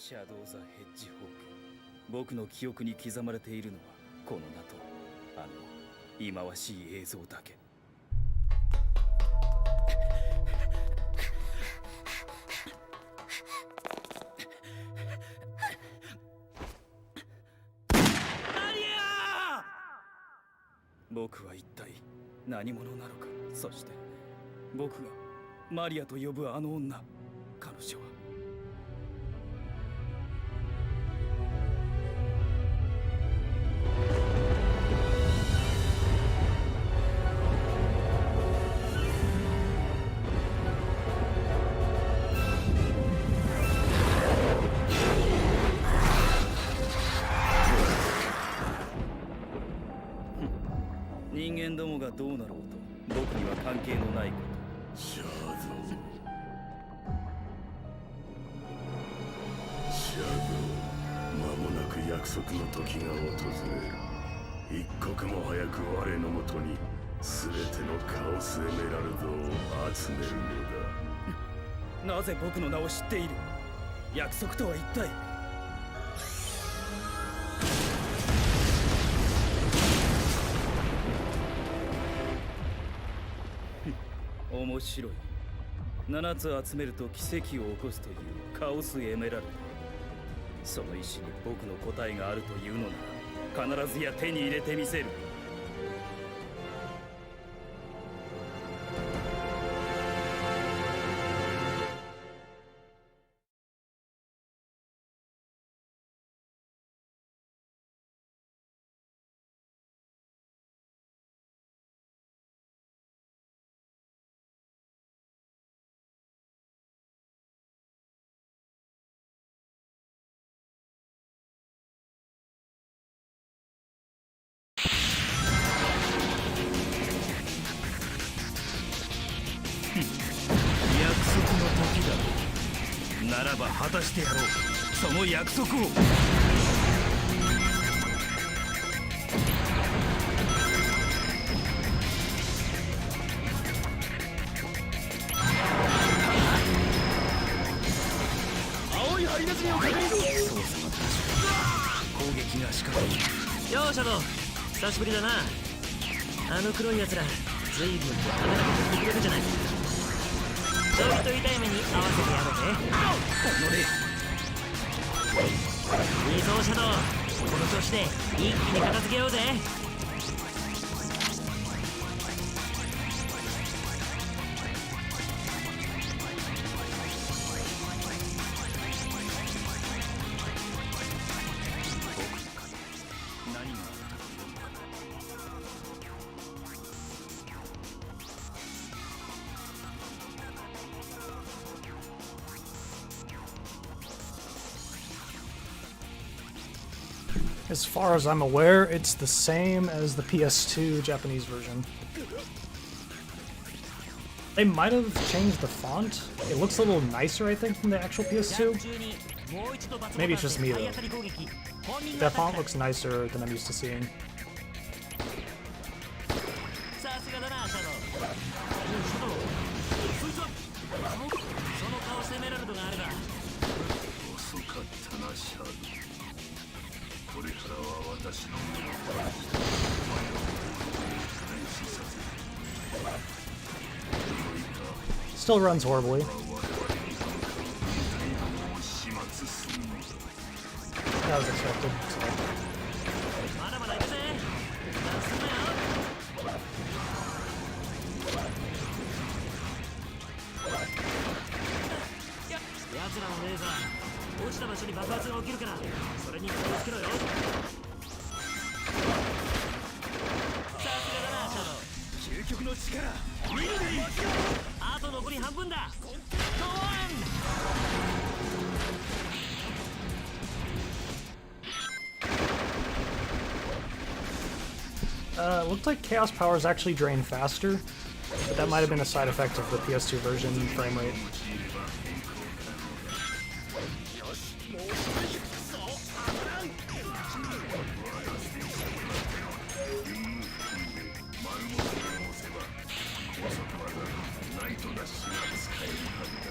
シャドウ・ザ・ヘッジホーク。僕の記憶に刻まれているのはこの名とあの忌まわしい映像だけ。僕は一体何者なのか。そして僕がマリアと呼ぶあの女、彼女は人間どもがどうなろうと僕には関係のないこと。シャドウ、シャドウ、間もなく約束の時が訪れる。一刻も早く我のもとに全てのカオスエメラルドを集めるのだ。なぜ僕の名を知っている？約束とは一体。面白い。7つ集めると奇跡を起こすというカオスエメラルド。その石に僕の答えがあるというのなら必ずや手に入れてみせる。約束の時だ。ならば果たしてやろう、その約束を。青いハリネズミを確認。そうさまたち攻撃が仕掛ける。ようシャドウ、久しぶりだな。あの黒いやつら随分とダメなこと言ってくれるじゃないか。ちょいと痛い目に合わせてやろうぜ。いいぞシャドウ、この調子で一気に片付けようぜ。As far as I'm aware, it's the same as the PS2 Japanese version. They might have changed the font. It looks a little nicer, I think, than the actual PS2. Maybe it's just me, though. That font looks nicer than I'm used to seeing. Still runs horribly. That was expected. Looked like Chaos Powers actually drain faster, but that might have been a side effect of the PS2 version frame rate.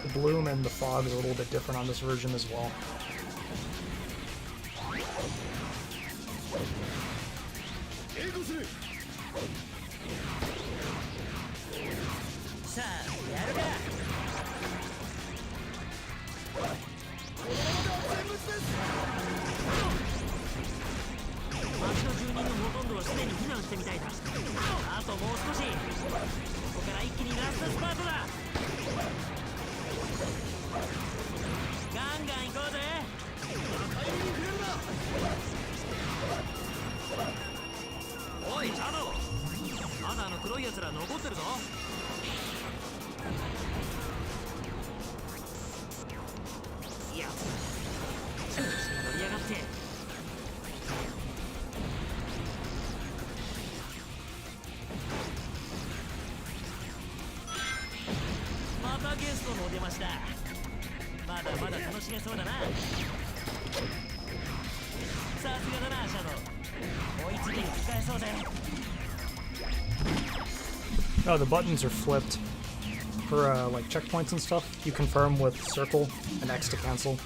The bloom and the fog are a little bit different on this version as well. さあやるか。町の住人のほとんどはすでに避難してみたいだ。あともう少し。ここから一気にラストスパートだ。ガンガン行こうぜ。おいシャドウ、まだあの黒いやつら残ってるぞ。いや調子に乗りやがって。またゲストのお出ましだ。まだまだ楽しめそうだな。さすがだなシャドウ、追いついて引き返そうぜ。Oh, the buttons are flipped for like checkpoints and stuff. You confirm with circle and X to cancel.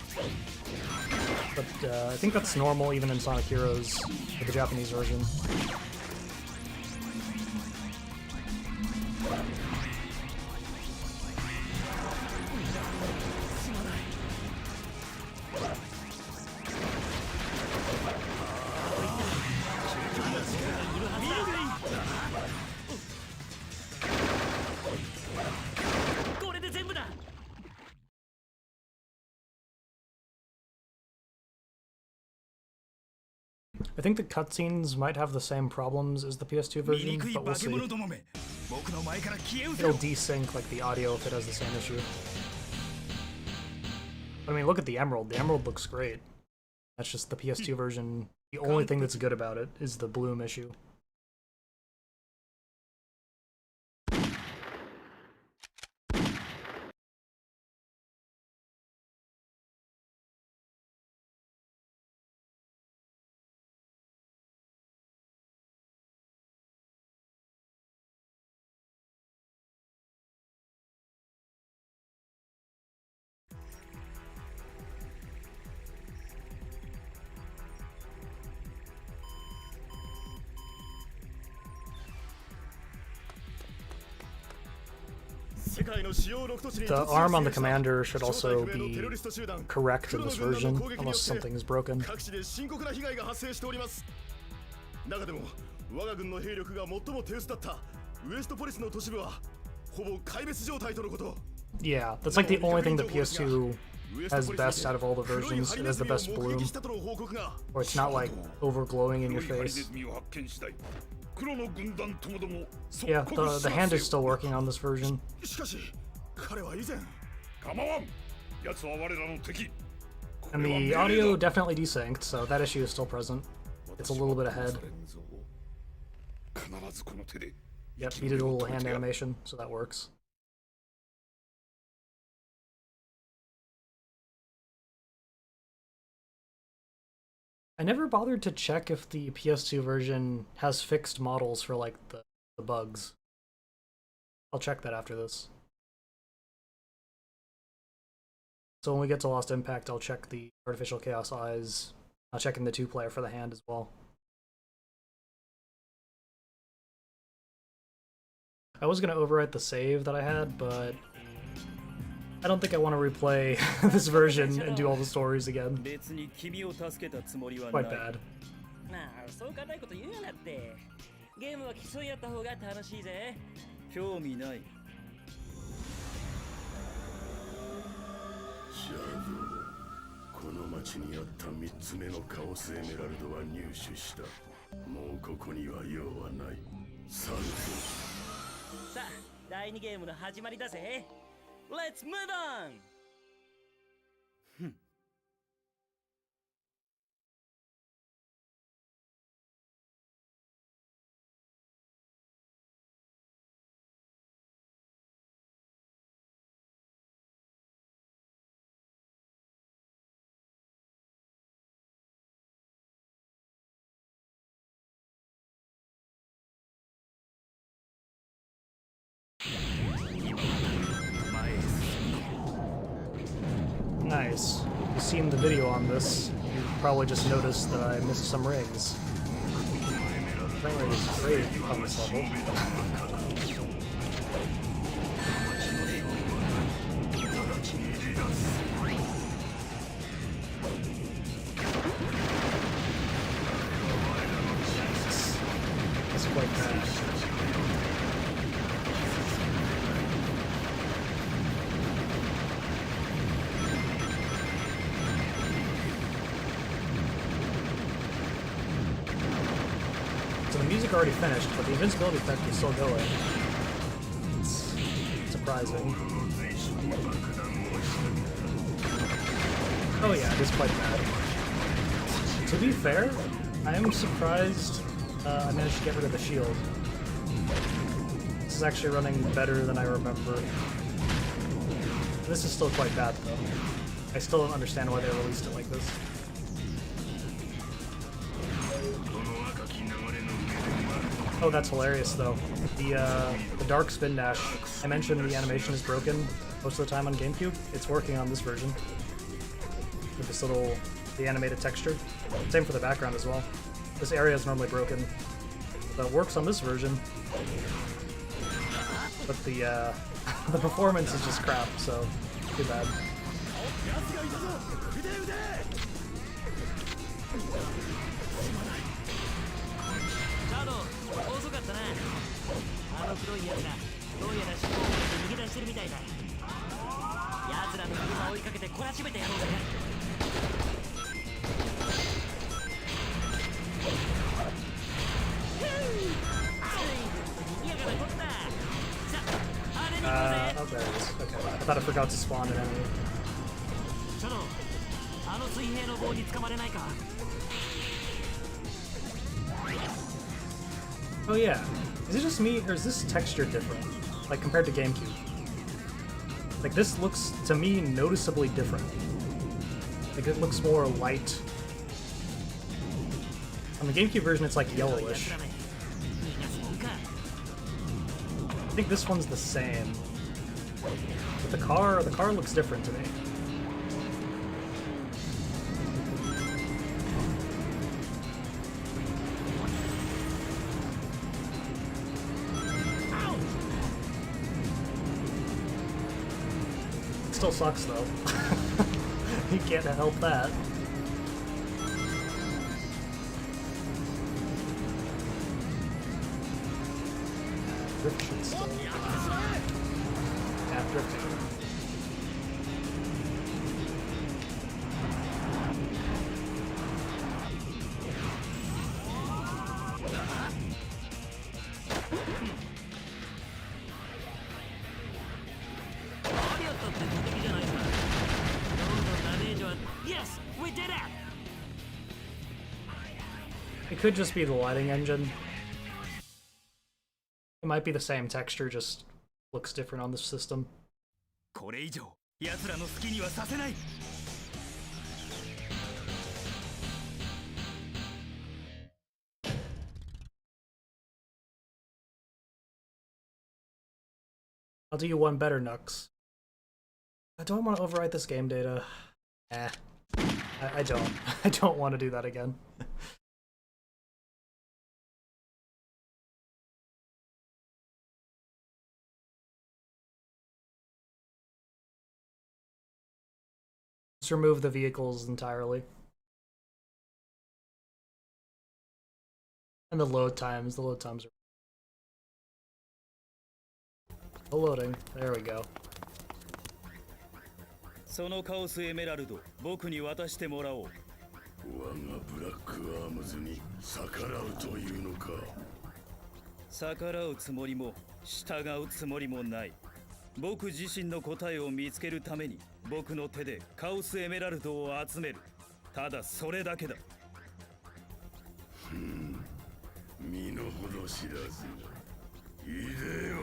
But I think that's normal even in Sonic Heroes with the Japanese version. I think the cutscenes might have the same problems as the PS2 version, but we'll see. It'll desync like the audio if it has the same issue. But I mean, look at the Emerald. The Emerald looks great. That's just the PS2 version. The only thing that's good about it is the bloom issue. The arm on the commander should also be correct in this version, unless something is broken. Yeah, that's like the only thing the PS2 has best out of all the versions. It has the best bloom, or it's not like overglowing in your face. Yeah, the hand is still working on this version. And the audio definitely desynced, so that issue is still present. It's a little bit ahead. Yep, he did a little hand animation, so that works. I never bothered to check if the PS2 version has fixed models for like the bugs. I'll check that after this. So when we get to Lost Impact, I'll check the Artificial Chaos Eyes. I'll check in the 2-player for the hand as well. I was going to overwrite the save that I had, but I don't think I want to replay this version and do all the stories again. Quite bad. Let's move on! Nice. You've seen the video on this. You probably just noticed that I missed some rings. frame rate is great on this level. It's quite bad. So the music already finished, but the invincibility effect is still going. It's surprising. Oh yeah, it is quite bad. To be fair, I am surprised I managed to get rid of the shield. This is actually running better than I remember. This is still quite bad though. I still don't understand why they released it like this. Oh, that's hilarious though. The dark spin dash, I mentioned the animation is broken most of the time on GameCube. It's working on this version. With this little, the animated texture. Same for the background as well. This area is normally broken, but it works on this version. But the the performance is just crap, so too bad. Oh, there it is. Okay. I thought I forgot to spawn an enemy. Oh yeah. Is it just me, or is this texture different? Like, compared to GameCube? Like, this looks, to me, noticeably different. Like, it looks more light. On the GameCube version, it's like yellowish. I think this one's the same. But the car looks different to me. It still sucks though. You can't help that. Drift should still... Yeah, drifting. Yes, we did it! It could just be the lighting engine. It might be the same texture, just looks different on this system. これ以上奴らの好きにはさせない。 I'll do you one better, Nux. Do I want to overwrite this game data? I don't. I don't want to do that again. Just remove the vehicles entirely. And the load times are... Loading. There we go. そのカオスエメラルド、僕に渡してもらおう。我がブラックアームズに逆らうというのか。逆らうつもりも従うつもりもない。僕自身の答えを見つけるために僕の手でカオスエメラルドを集める。ただそれだけだ。身の程知らず。いでよ、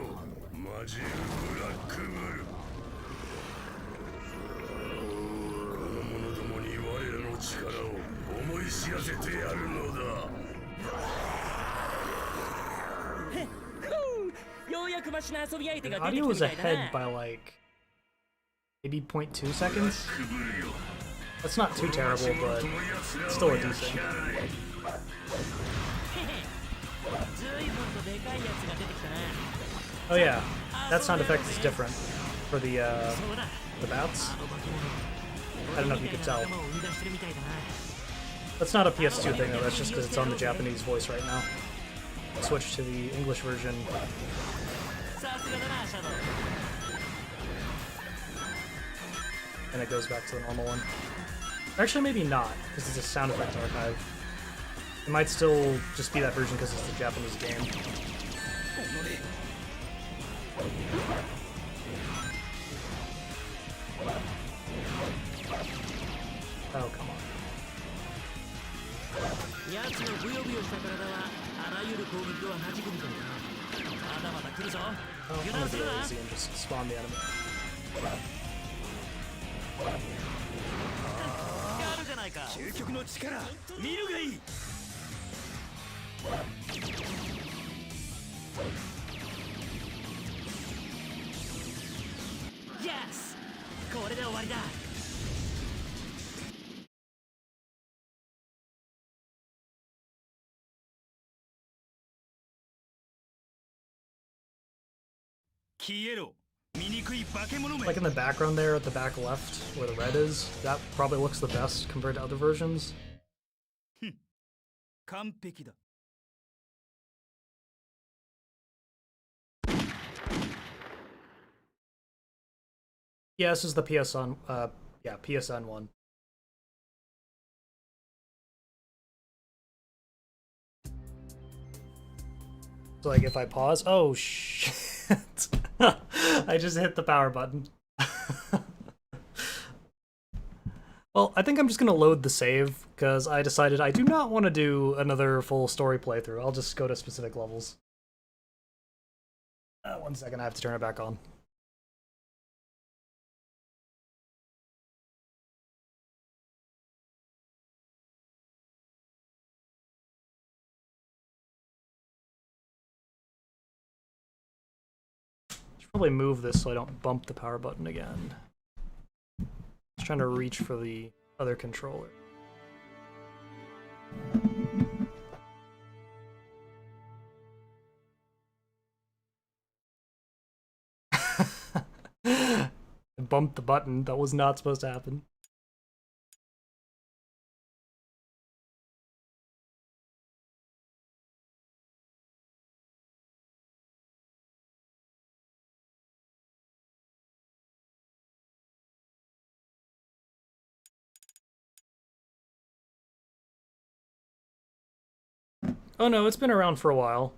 マジルブラックブル。この者どもに我らの力を思い知らせてやるのだ。ようやくマシな遊び相手 The が出てき audio た was みたいだ ahead な。 by like maybe 0.2 seconds. That's not too terrible, but still a decent. Oh yeah, that sound effect is different for the bats. I don't know if you could tell. That's not a PS2 thing though, that's just because it's on the Japanese voice right now. Switch to the English version. And it goes back to the normal one. Actually, maybe not, because it's a sound effect archive. It might still just be that version because it's the Japanese game. Oh, come on. Oh, I'm gonna be lazy and just spawn the enemy. Yes! これで終わりだ。消えろ。醜い化け物め。 Like in the background there at the back left, where the red is, that probably looks the best compared to other versions. 完璧だ。 Yeah, this is the PSN, yeah, PSN one. So like if I pause, oh shit. I just hit the power button. Well, I think I'm just gonna load the save, because I decided I do not want to do another full story playthrough. I'll just go to specific levels. 1 second, I have to turn it back on. Should probably move this so I don't bump the power button again. Just trying to reach for the other controller. I bumped the button. That was not supposed to happen. Oh no, it's been around for a while.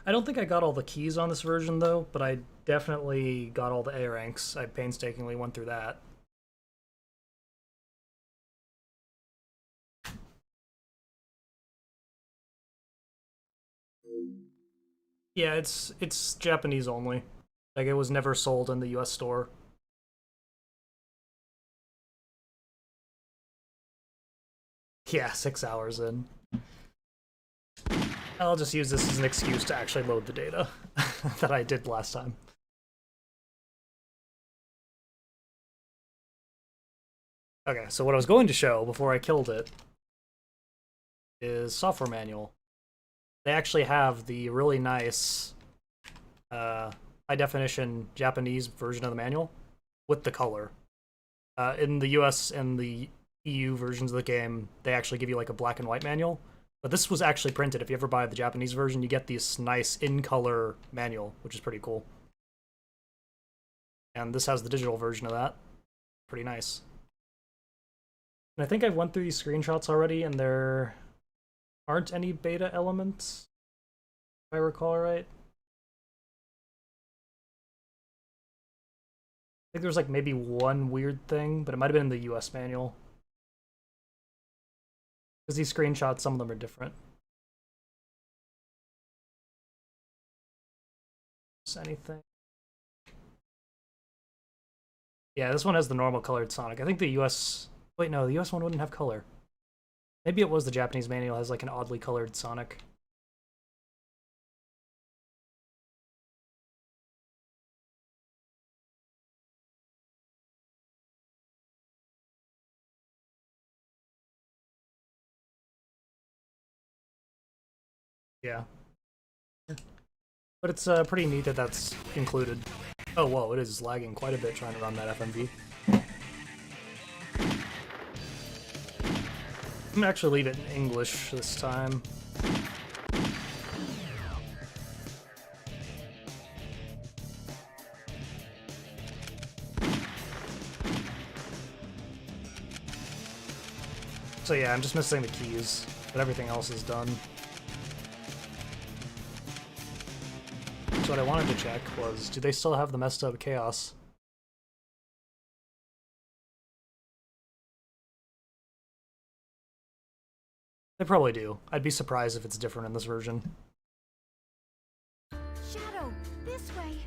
I don't think I got all the keys on this version though, but I definitely got all the A ranks. I painstakingly went through that. Yeah, it's Japanese only. Like, it was never sold in the US store. Yeah, 6 hours in. I'll just use this as an excuse to actually load the data that I did last time. Okay, so what I was going to show before I killed it is software manual. They actually have the really nice high definition Japanese version of the manual with the color. In the US and the EU versions of the game, they actually give you like a black and white manual. But this was actually printed. If you ever buy the Japanese version, you get this nice in-color manual, which is pretty cool. And this has the digital version of that. Pretty nice. And I think I've went through these screenshots already, and there aren't any beta elements, if I recall right. I think there's like maybe one weird thing, but it might have been in the US manual. Because these screenshots, some of them are different. Is anything? Yeah, this one has the normal colored Sonic. I think the US... Wait, no, the US one wouldn't have color. Maybe it was the Japanese manual has like an oddly colored Sonic. Yeah. But it's pretty neat that that's included. Oh, whoa, it is lagging quite a bit trying to run that FMV. I'm gonna actually leave it in English this time. So yeah, I'm just missing the keys, but everything else is done. So what I wanted to check was, do they still have the messed up chaos? They probably do. I'd be surprised if it's different in this version. Shadow, this way.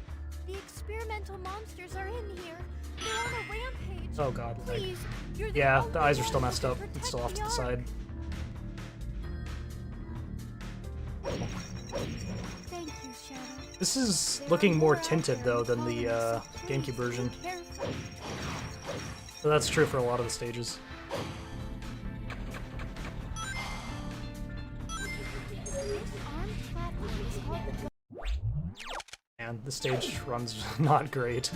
The experimental monsters are in here. They're on a rampage. Oh god. Please, you're the Yeah, only the eyes are one still who messed can up. It's still off to protect the the side. Thank you, Shadow. This is There looking are more out tinted there though who than call the themselves. GameCube Please version. be careful. So that's true for a lot of the stages. This armed platform is called the And the stage runs not great.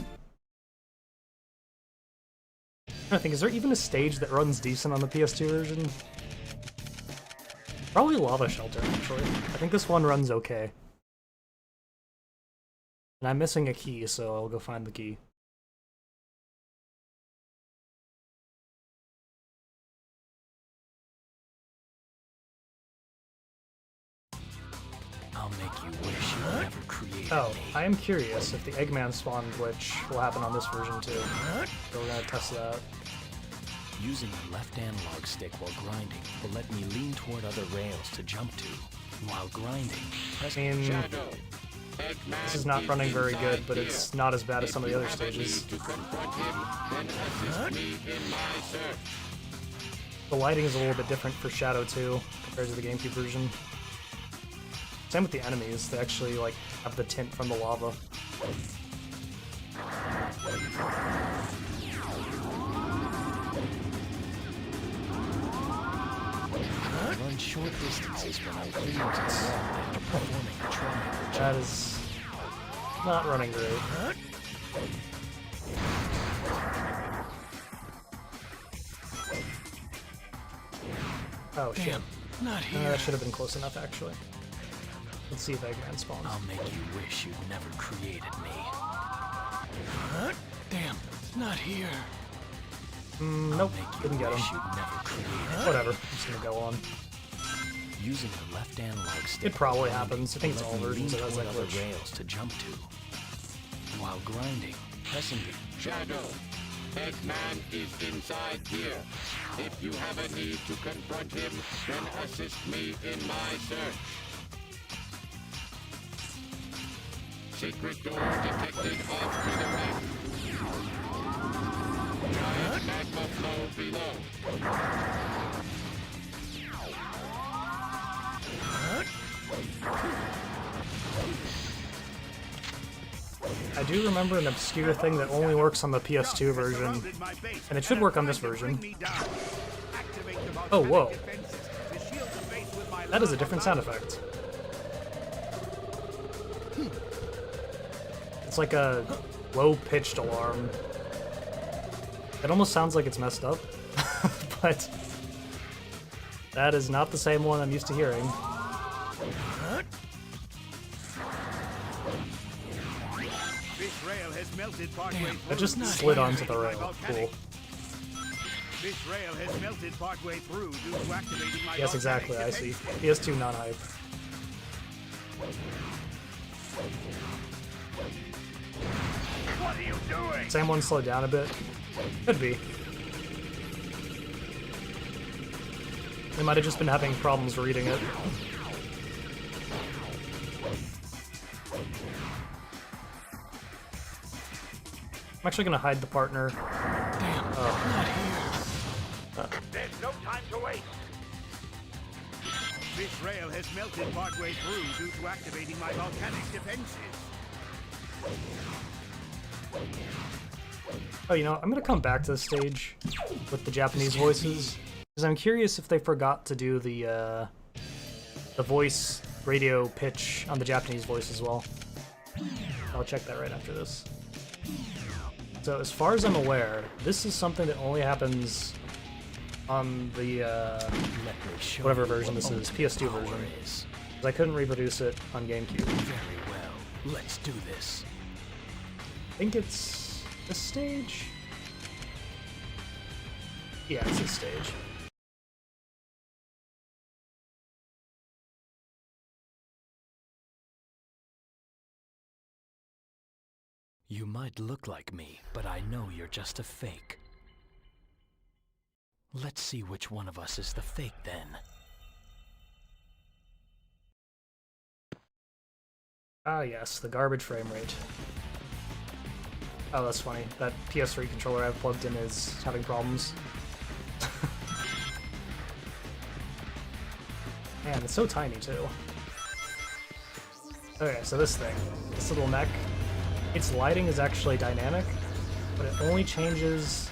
I think, is there even a stage that runs decent on the PS2 version? Probably Lava Shelter, actually. I think this one runs okay. And I'm missing a key, so I'll go find the key. I'll make you wish you never created Oh, me. I am curious if the Eggman spawn glitch will happen on this version too. So we're gonna test that. Using the left analog stick while grinding will let me lean toward other rails to jump to. While grinding, press I mean, this is not running very good, but it's not as bad as some of the other stages. The lighting is a little bit different for Shadow 2 compared to the GameCube version. Same with the enemies, they actually like have the tint from the lava. I run short distances when I lean to the wall after performing a triangle. That is not running great. Oh shit. Damn, not here. That should have been close enough actually. Let's see if Eggman spawns. I'll make you wish you'd never created me. Damn, not here. Nope, didn't get Wish him. you'd never created. Whatever, I'm just gonna go on. Using the left analog stick. It probably while happens. I think it's let all me versions lean that has that toward other glitch. rails to jump to. While grinding, pressing the Shadow, Eggman is inside here. If you have a need to confront him, then assist me in my search. Secret door detected off to the right. Giant magma flow below. I do remember an obscure thing that only works on the PS2 version, and it should work on this version. Oh, whoa. That is a different sound effect. It's like a low-pitched alarm. It almost sounds like it's messed up, but that is not the same one I'm used to hearing. This rail has melted partway through. It just slid onto the rail. Cool. This rail has melted partway through due to activating my Yes, exactly, I see. PS2 non-hype. What are you doing? Same one slowed down a bit? Could be. They might have just been having problems reading it. I'm actually gonna hide the partner. damn, not here. There's no time to waste. This rail has melted partway through due to activating my volcanic defenses. Oh, you know, I'm gonna come back to the stage with the Japanese voices, because I'm curious if they forgot to do the voice radio pitch on the Japanese voice as well. I'll check that right after this. So as far as I'm aware, this is something that only happens on the whatever version this is, PS2 version. Because I couldn't reproduce it on GameCube. Very well. Let's do this. I think it's this stage? Yeah, it's this stage. You might look like me, but I know you're just a fake. Let's see which one of us is the fake then. Ah yes, the garbage frame rate. Oh, that's funny. That PS3 controller I've plugged in is having problems. Man, it's so tiny too. Okay, so this thing, this little mech, its lighting is actually dynamic, but it only changes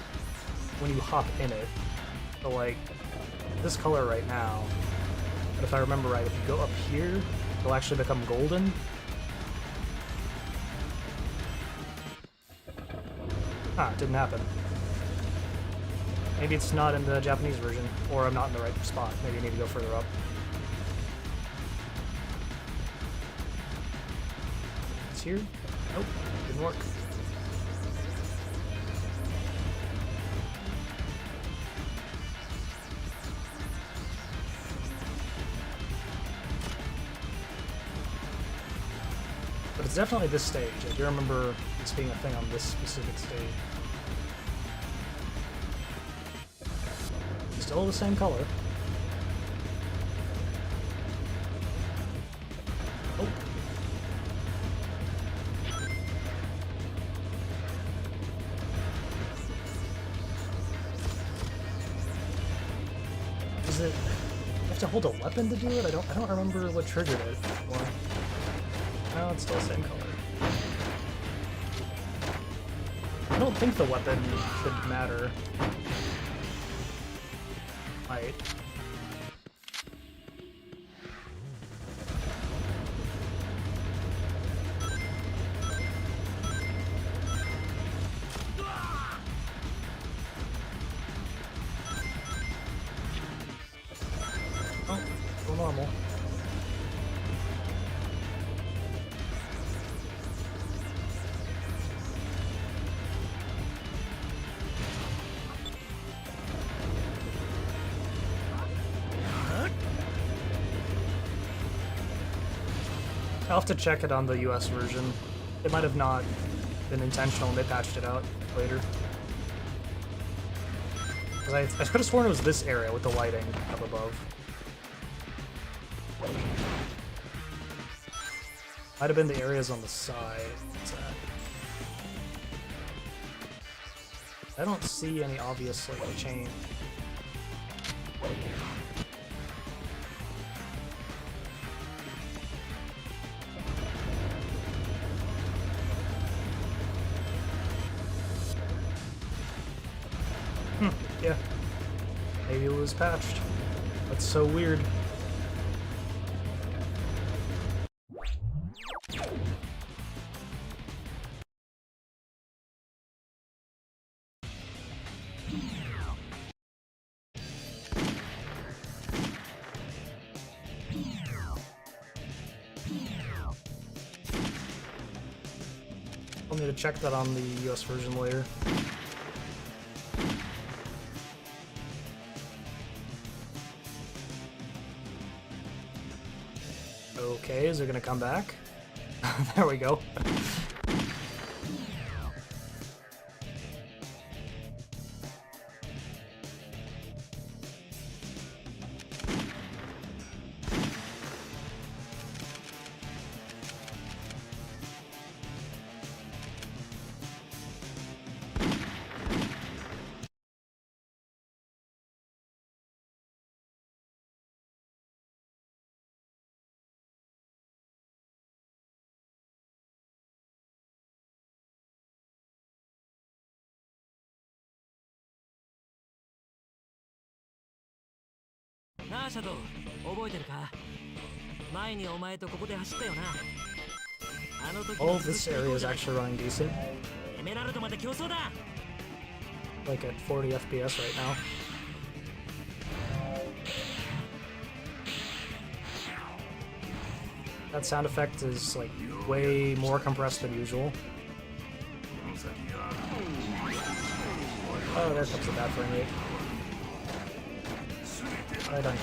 when you hop in it. So like, this color right now, but if I remember right, if you go up here, it'll actually become golden. Ah, it didn't happen. Maybe it's not in the Japanese version, or I'm not in the right spot. Maybe I need to go further up. It's here? Nope, didn't work. But it's definitely this stage. I do remember this being a thing on this specific stage. Still the same color. Oh. Is it... you have to hold a weapon to do it? I don't remember what triggered it. Or... no, it's still the same color. I don't think the weapon should matter. Might. Oh, still normal. I'll have to check it on the US version. It might have not been intentional and they patched it out later. Because I could have sworn it was this area with the lighting up above. Might have been the areas on the side. What's that? I don't see any obvious like chain. Yeah. Maybe it was patched. That's so weird. I'll need to check that on the US version later. Okay, is it gonna come back? There we go. Na, Shadow, 覚えてるか?前にお前とここで走ったよな。あの時 All of this area is actually running decent. エメラルドまで競争だ。 Like at 40 FPS right now. That sound effect is like way more compressed than usual. Oh, there comes the bad frame rate. Right on.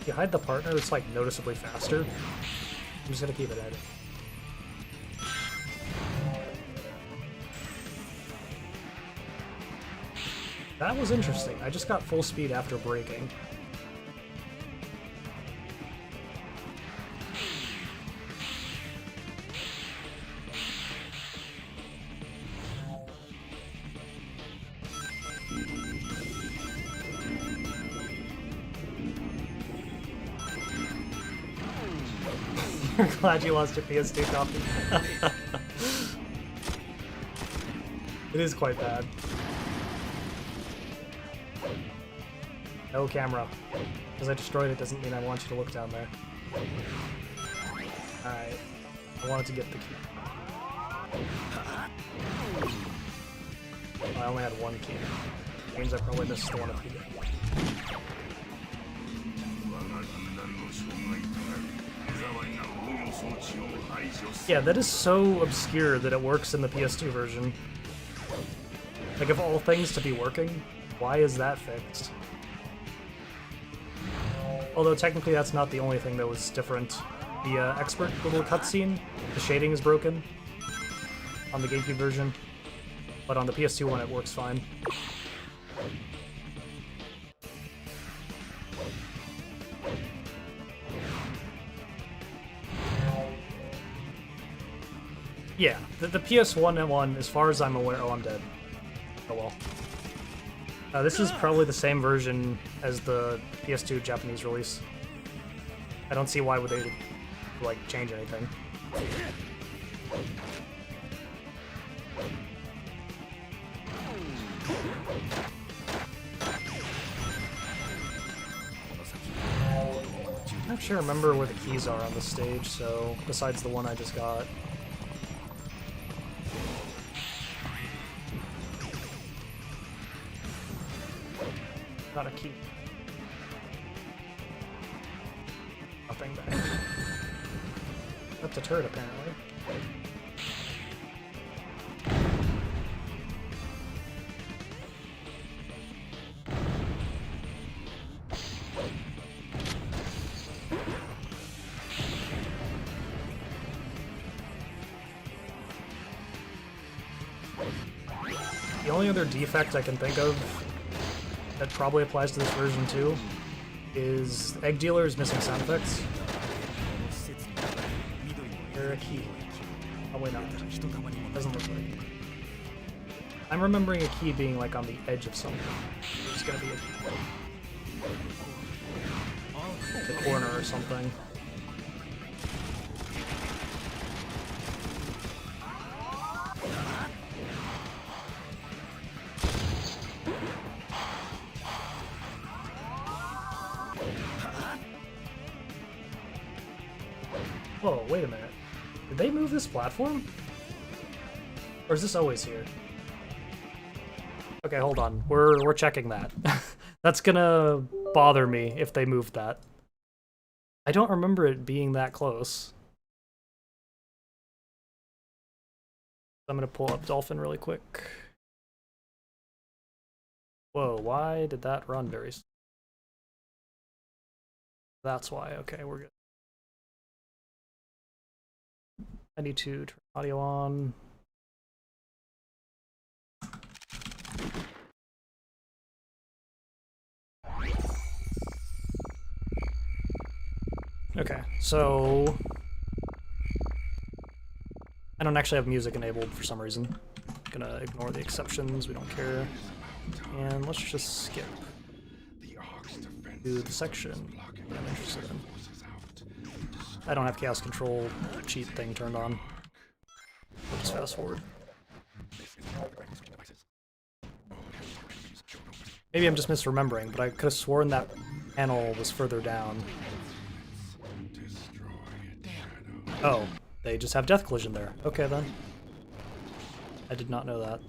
If you hide the partner, it's like noticeably faster. I'm just gonna keep it at it. That was interesting. I just got full speed after braking. You're glad you lost your PS2 copy. It is quite bad. No camera. Because I destroyed it doesn't mean I want you to look down there. Alright. I wanted to get the key. Oh, I only had one key. Means I probably missed the one up here. Yeah, that is so obscure that it works in the PS2 version. Like, of all things to be working, why is that fixed? Although technically that's not the only thing that was different. The expert little cutscene, the shading is broken on the GameCube version, but on the PS2 one it works fine. Yeah, the PS1 one, as far as I'm aware... Oh, I'm dead. Oh well. This is probably the same version as the PS2 Japanese release. I don't see why would they, like, change anything. I'm not sure I remember where the keys are on the stage, so besides the one I just got. Not a key. Nothing back. That's a turret, apparently. The only other defect I can think of that probably applies to this version too is Egg Dealer is missing sound effects. There a key? Probably not. Doesn't look like it. I'm remembering a key being like on the edge of something. There's gonna be a the corner or something. Whoa, wait a minute. Did they move this platform? Or is this always here? Okay, hold on. We're checking that. That's gonna bother me if they moved that. I don't remember it being that close. I'm gonna pull up Dolphin really quick. Whoa, why did that run very slow? That's why. Okay, we're good. I need to turn audio on. Okay, so I don't actually have music enabled for some reason. Gonna ignore the exceptions, we don't care. And let's just skip to the section that I'm interested in. I don't have Chaos Control cheat thing turned on. just fast forward. Maybe I'm just misremembering, but I could have sworn that panel was further down. Oh, they just have Death Collision there. Okay then. I did not know that.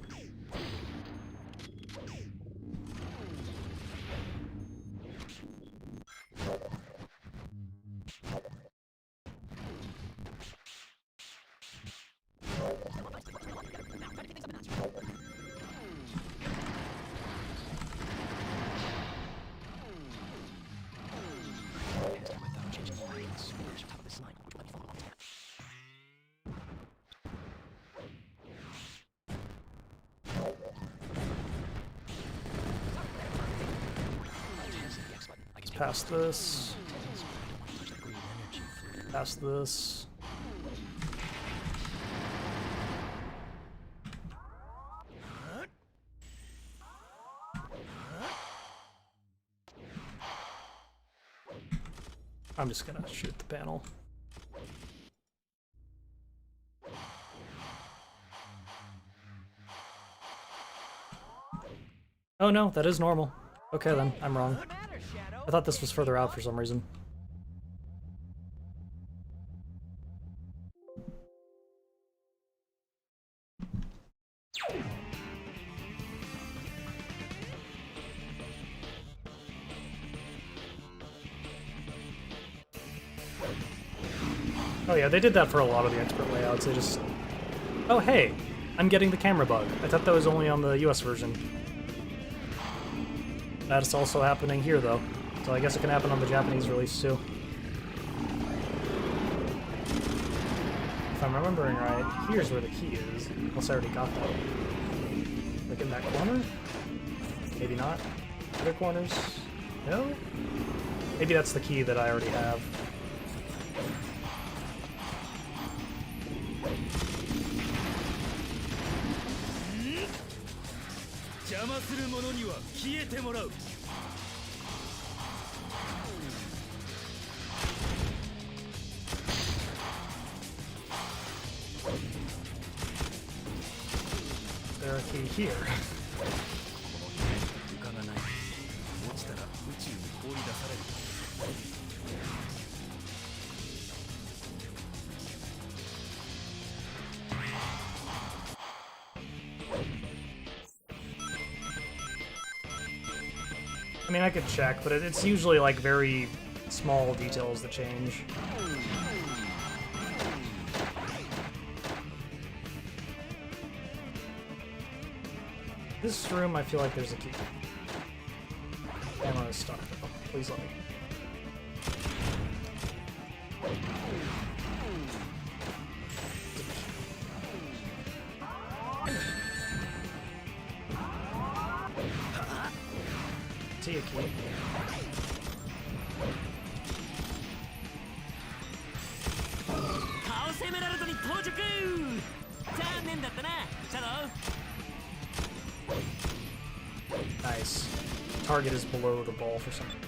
Past this. Past this. I'm just gonna shoot the panel. Oh no, that is normal. Okay then, I'm wrong. I thought this was further out for some reason. Oh yeah, they did that for a lot of the expert layouts. They just... Oh hey, I'm getting the camera bug. I thought that was only on the US version. That's also happening here though. So I guess it can happen on the Japanese release too. If I'm remembering right, here's where the key is. Unless I already got that. Like in that corner? Maybe not. Other corners? No? Maybe that's the key that I already have. There a key here. I mean, I could check, but it's usually like very small details that change. This room, I feel like there's a key. Ammo is stuck though. Please let me. See a key. Nice. Target is below the ball for something.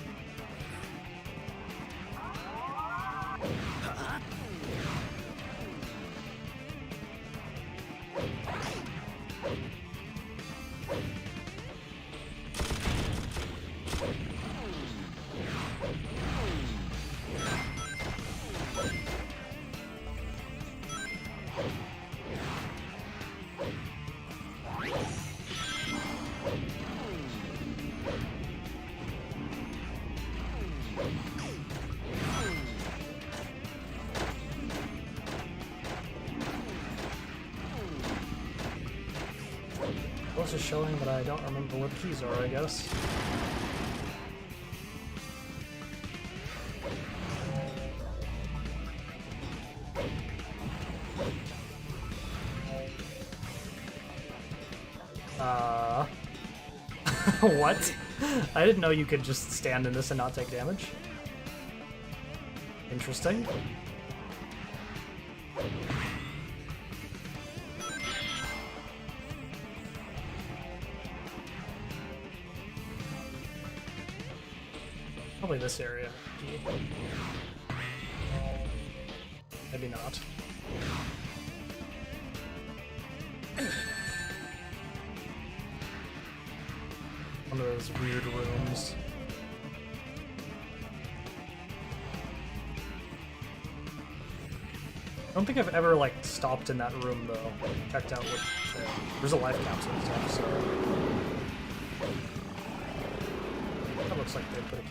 Is showing, but I don't remember what the keys are, I guess. What? I didn't know you could just stand in this and not take damage. Interesting. Probably this area. Maybe not. one of those weird rooms. I don't think I've ever like stopped in that room though. Checked out what there's a life capsule and stuff, so that looks like they put a key.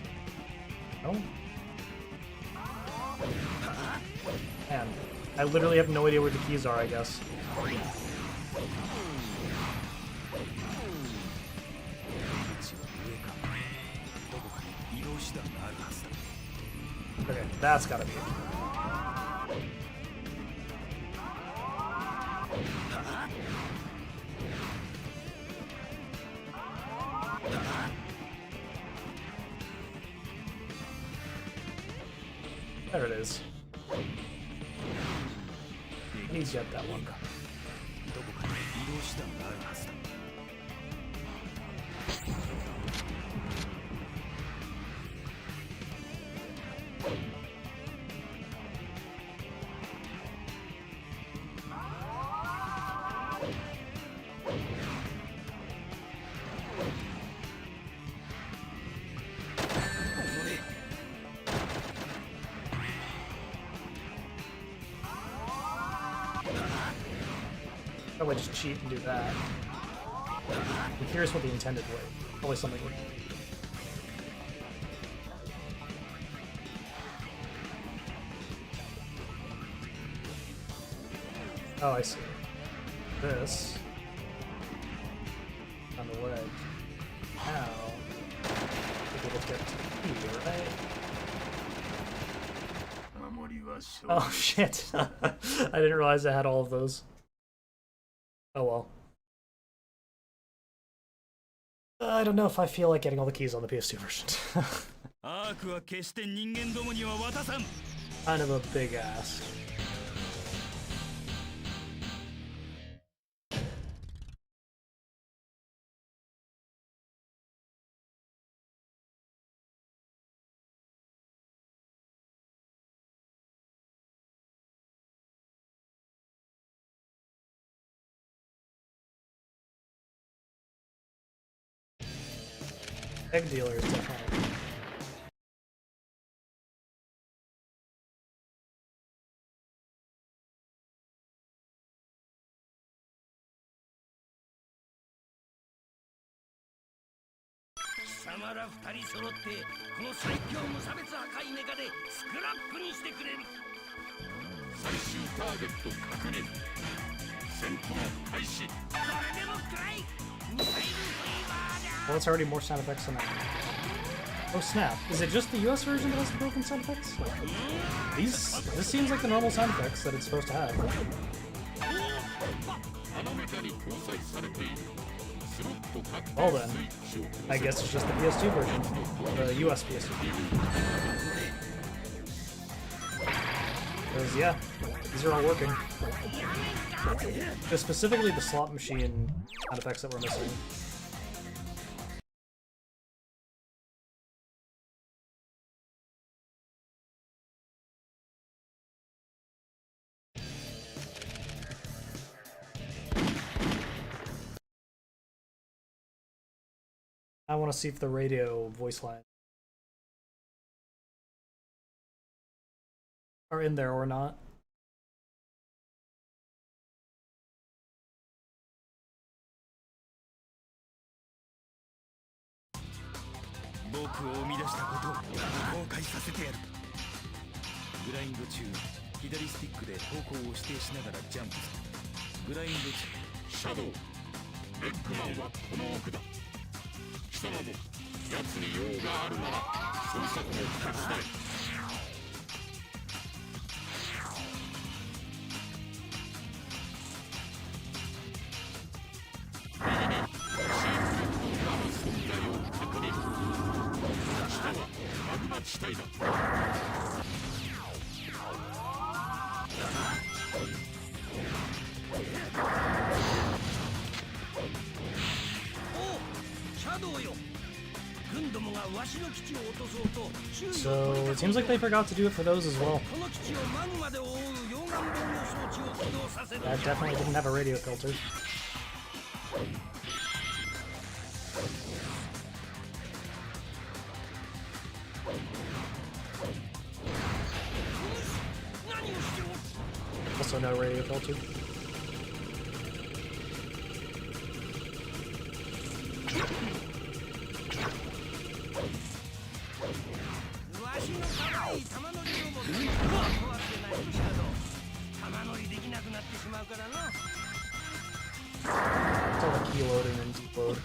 No? Man, I literally have no idea where the keys are, I guess. Okay, that's gotta be it. There it is. He's got that one. Probably just cheat and do that. I'm curious what the intended way. Probably something like. Oh, I see. This on the ledge. Now, we will get here, right? Oh shit! I didn't realize I had all of those. Oh well. I don't know if I feel like getting all the keys on the PS2 version. Kind of a big ass. Egg dealer is definitely. Well, it's already more sound effects than that. Oh snap! Is it just the US version that has the broken sound effects? This seems like the normal sound effects that it's supposed to have. Well then, I guess it's just the PS2 version, the US PS2. Because yeah, these are all working. Just specifically the slot machine sound effects that we're missing. I want to see if the radio voice lines are in there or not. Shadow. 貴様も奴に用があるなら捜索も手伝え。So it seems like they forgot to do it for those as well. That definitely didn't have a radio filter. so no radio filter. It's all the key load and then deload,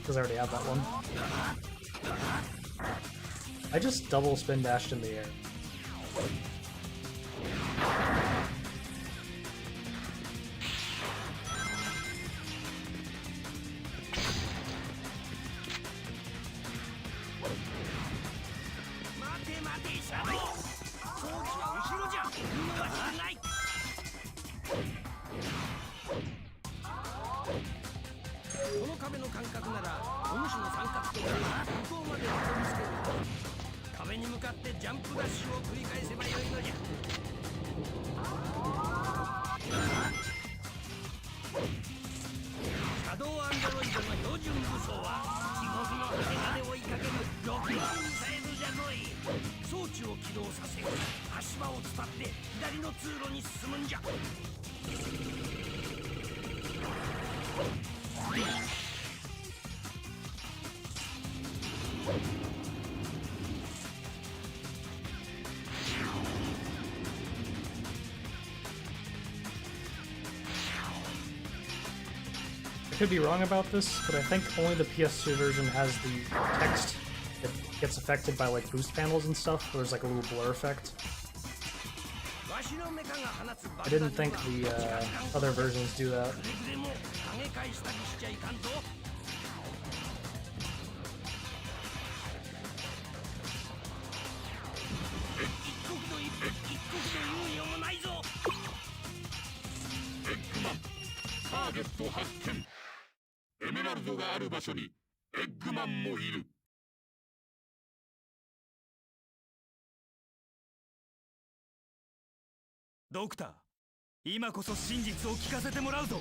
because I already have that one. I just double spin dashed in the air. I could be wrong about this, but I think only the PS2 version has the text that gets affected by like boost panels and stuff, where there's like a little blur effect. I didn't think the other versions do that. Doctor, 今こそ真実を聞かせてもらうぞ。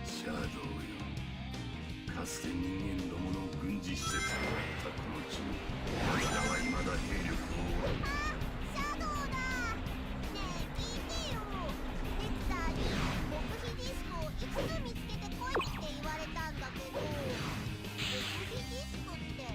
シャドウよ、かつて人間どもの軍事施設があったこの地に我らは未だ兵力をあ、シャドウだ。ねえ、聞いてよ。レクターに極秘ディスクをいくつ見つけてこいって言われたんだけど、極秘ディスクって。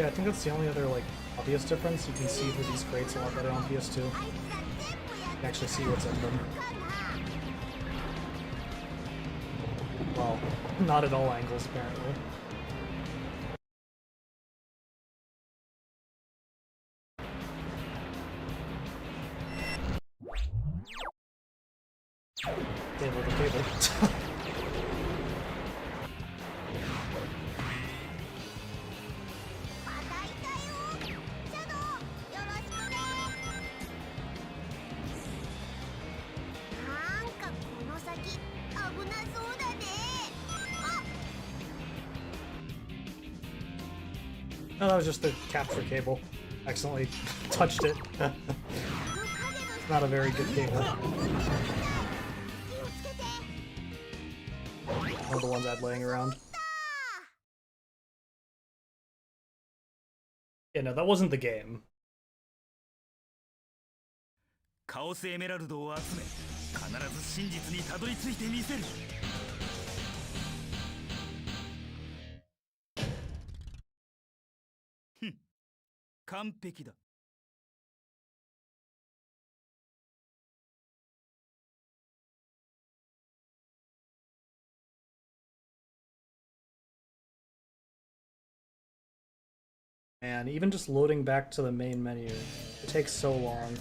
Yeah, I think that's the only other like obvious difference. You can see through these crates a lot better on PS2. You can actually see what's in them. Well, not at all angles apparently. Cable to cable. またいたよ。シャドウ、よろしくね。なんかこの先危なそうだね。あ、 No, that was just the capture cable. Accidentally touched it. Not a very good cable. 気をつけて。 One of the ones I'd laying around. Yeah, no, that wasn't the game. カオスエメラルドを集め必ず真実にたどり着いてみせる。ふん、完璧だ。And even just loading back to the main menu, it takes so long.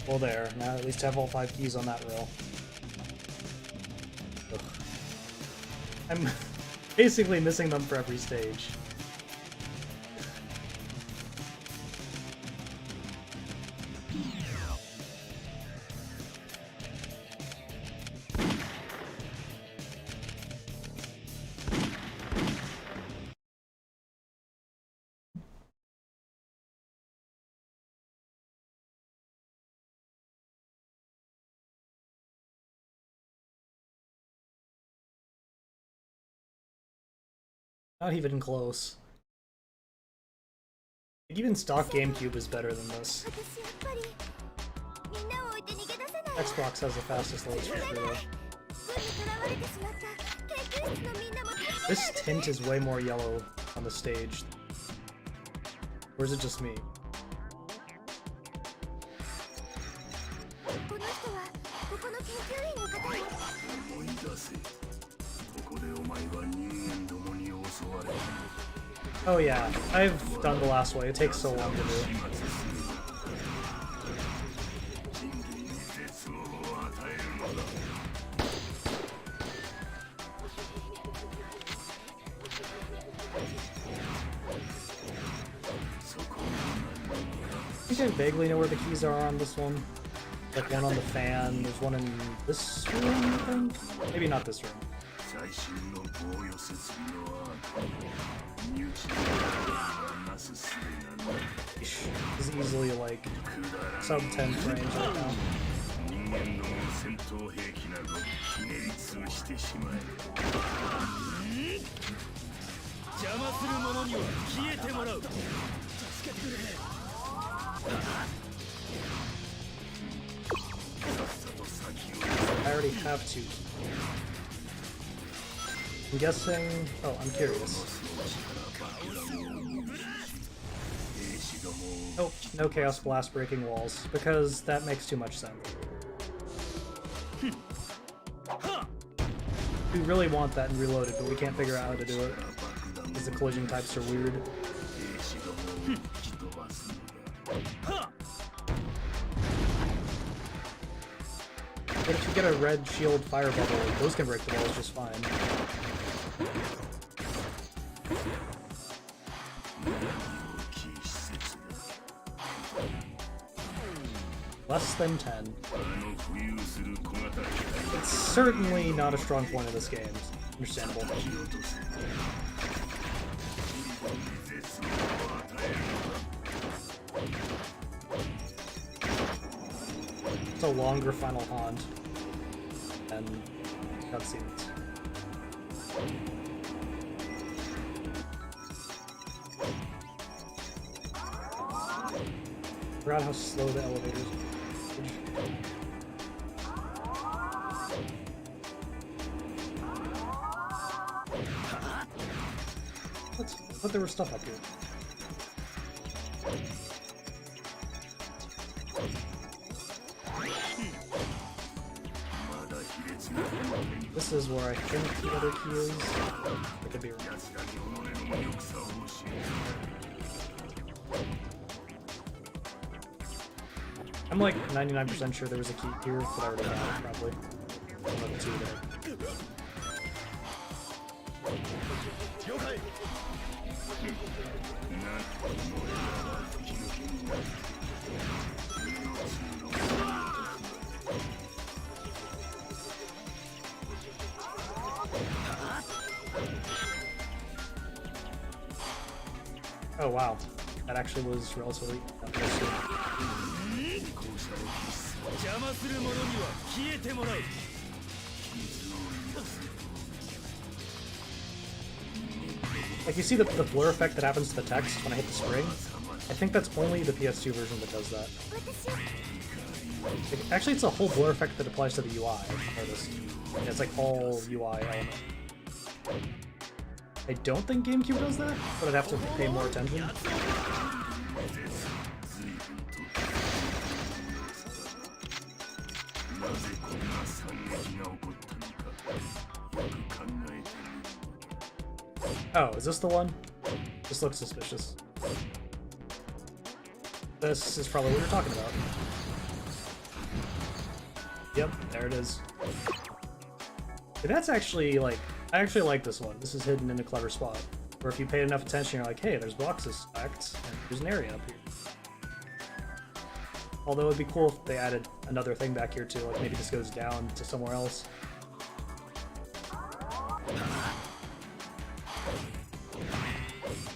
Well, there. Now at least have all 5 keys on that row. Ugh. I'm basically missing them for every stage. Not even close. Like, even stock GameCube is better than this. 私やっぱりみんなを置いて逃げ出せない。 Xbox has the fastest load speed though. 運に囚われてしまった研究室のみんなも助けて。 This tint is way more yellow on the stage. Or is it just me? この人はここの研究員の方よ。思い出せ。ここでお前は人間どもに襲われた。 Oh yeah, I've done the last way. It takes so long to do. 人類に絶望を与えるのだ。 I think I vaguely know where the keys are on this one. Like one on the fan, there's one in this room, I think? Maybe not this room. 最新の防御設備のアート。身内のなすすべがない。 This is easily like sub 10 frames right now. 人間の戦闘兵器などひねり潰してしまえ。邪魔する者には消えてもらう。助けてくれ。 I already have 2. I'm guessing... Oh, I'm curious. Oh, no Chaos Blast breaking walls, because that makes too much sense. We really want that in Reloaded, but we can't figure out how to do it, because the collision types are weird. But if you get a red shield fire bubble, those can break the walls just fine. Less than 10. It's certainly not a strong point of this game. Understandable. It's a longer final haunt and cutscenes. Forgot how slow the elevators are. thought there was stuff up here. This is where I think the other key is. I could be wrong. I'm like 99% sure there was a key here, but I already got it, probably. One of the two there. Oh wow, that actually was relatively impressive. Like, you see the blur effect that happens to the text when I hit the spring? I think that's only the PS2 version that does that. Like, actually, it's a whole blur effect that applies to the UI. I've noticed. Yeah, it's like all UI element. I don't think GameCube does that, but I'd have to pay more attention. Oh, is this the one? This looks suspicious. This is probably what you're talking about. Yep, there it is. But that's actually, like, I actually like this one. This is hidden in a clever spot. Where if you pay enough attention, you're like, hey, there's boxes stacked, and there's an area up here. Although it'd be cool if they added another thing back here too, like maybe this goes down to somewhere else.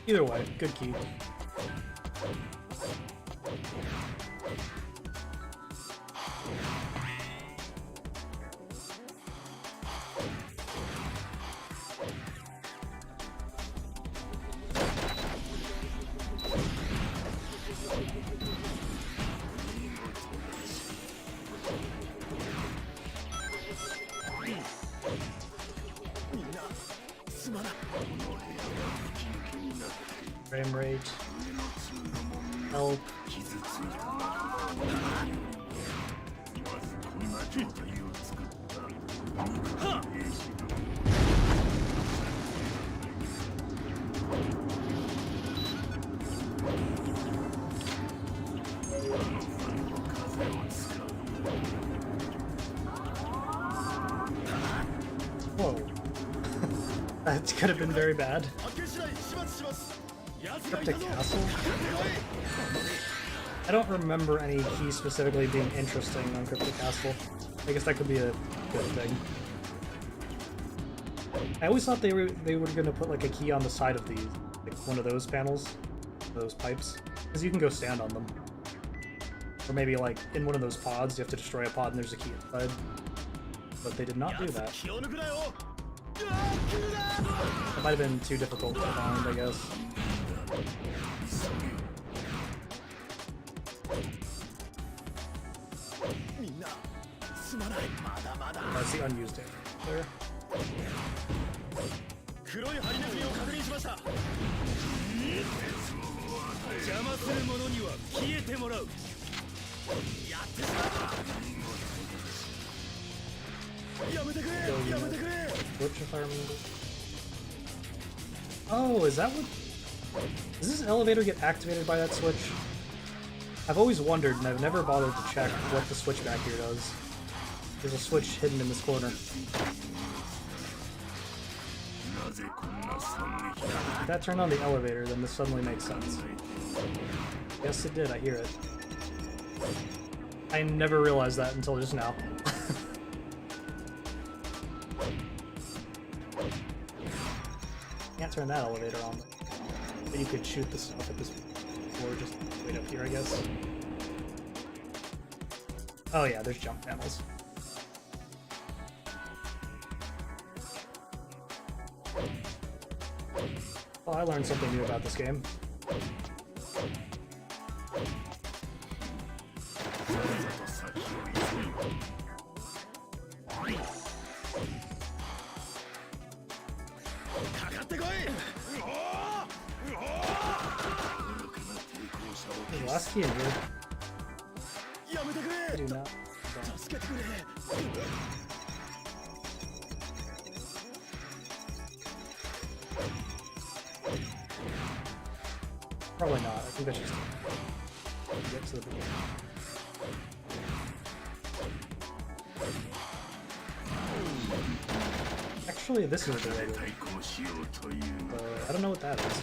Either way, good key. Frame rate. Help. Whoa. That could have been very bad. Cryptic Castle? I don't remember any key specifically being interesting on Cryptic Castle. I guess that could be a good thing. I always thought they were going to put like a key on the side of the like one of those panels, those pipes, because you can go stand on them. Or maybe like in one of those pods, you have to destroy a pod and there's a key inside. But they did not do that. It might have been too difficult to find, I guess. That's the unused area there. Switch if I remember. Oh, is that what? Does this elevator get activated by that switch? I've always wondered, and I've never bothered to check what the switch back here does. There's a switch hidden in this corner. If that turned on the elevator, then this suddenly makes sense. Yes, it did. I hear it. I never realized that until just now. Can't turn that elevator on. But you could shoot the stuff at this floor just wait up here, I guess. Oh yeah, there's jump panels. Oh, I learned something new about this game. last key in here? I do not. Probably not. I think that's just to get to the beginning. Actually, this is the way to I don't know what that is.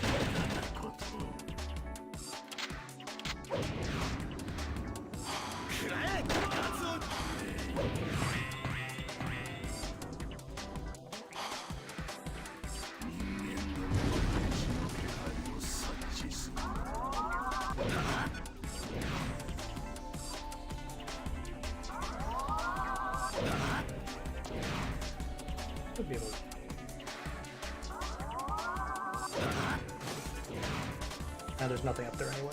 Could be able to. And there's nothing up there anyway.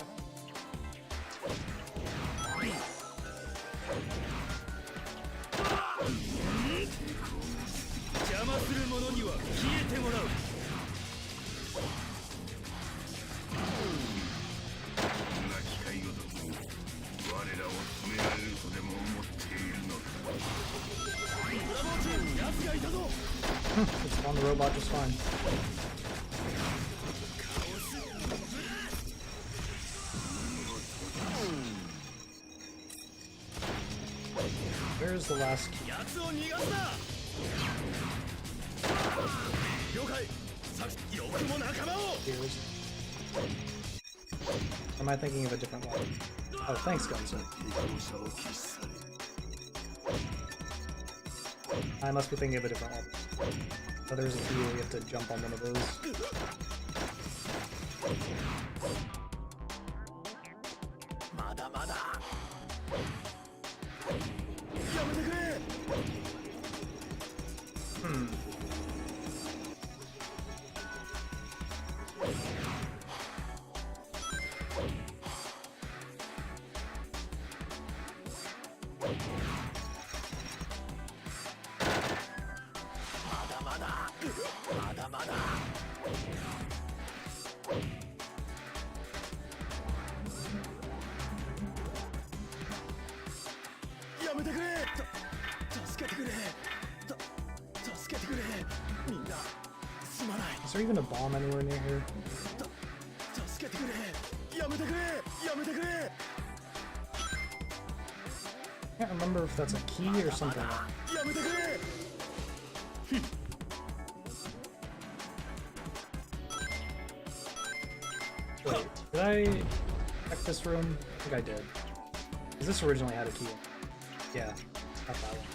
It's on the robot just fine. Where's the last key? Here's... Am I thinking of a different one? Oh, thanks, Gunson. I must be thinking of a different one. Oh, there's a key where you have to jump on one of those. Is there even a bomb anywhere near here? I can't remember if that's a key or something. Wait, did I check this room? I think I did. Because this originally had a key. Yeah, not that one.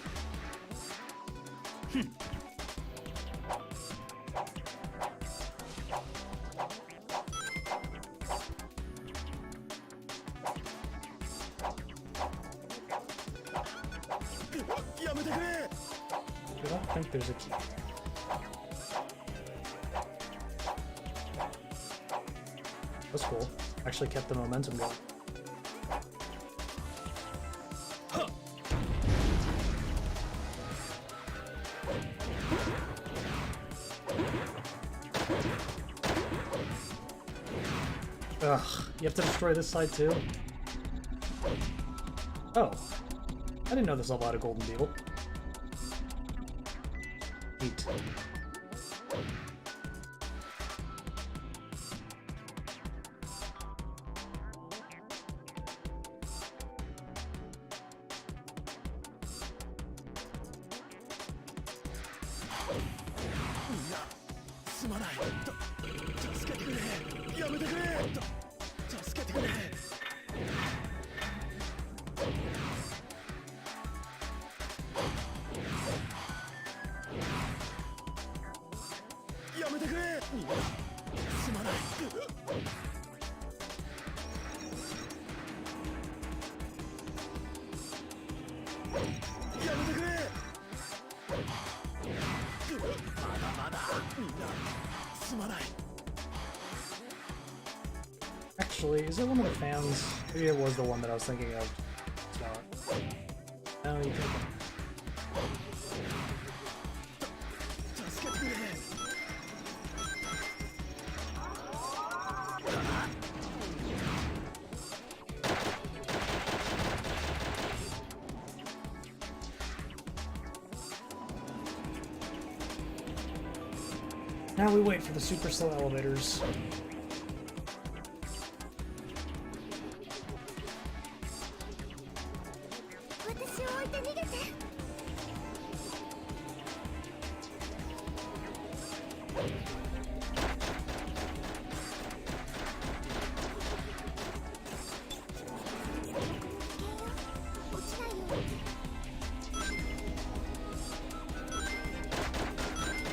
I don't think there's a key. That's cool. Actually kept the momentum going. Ugh, you have to destroy this side too? Oh. I didn't know there's a lot of golden beetle. Neat. Actually, is it one of the fans? Maybe it was the one that I was thinking of. It's not. No, you can't. Now we wait for the super slow elevators.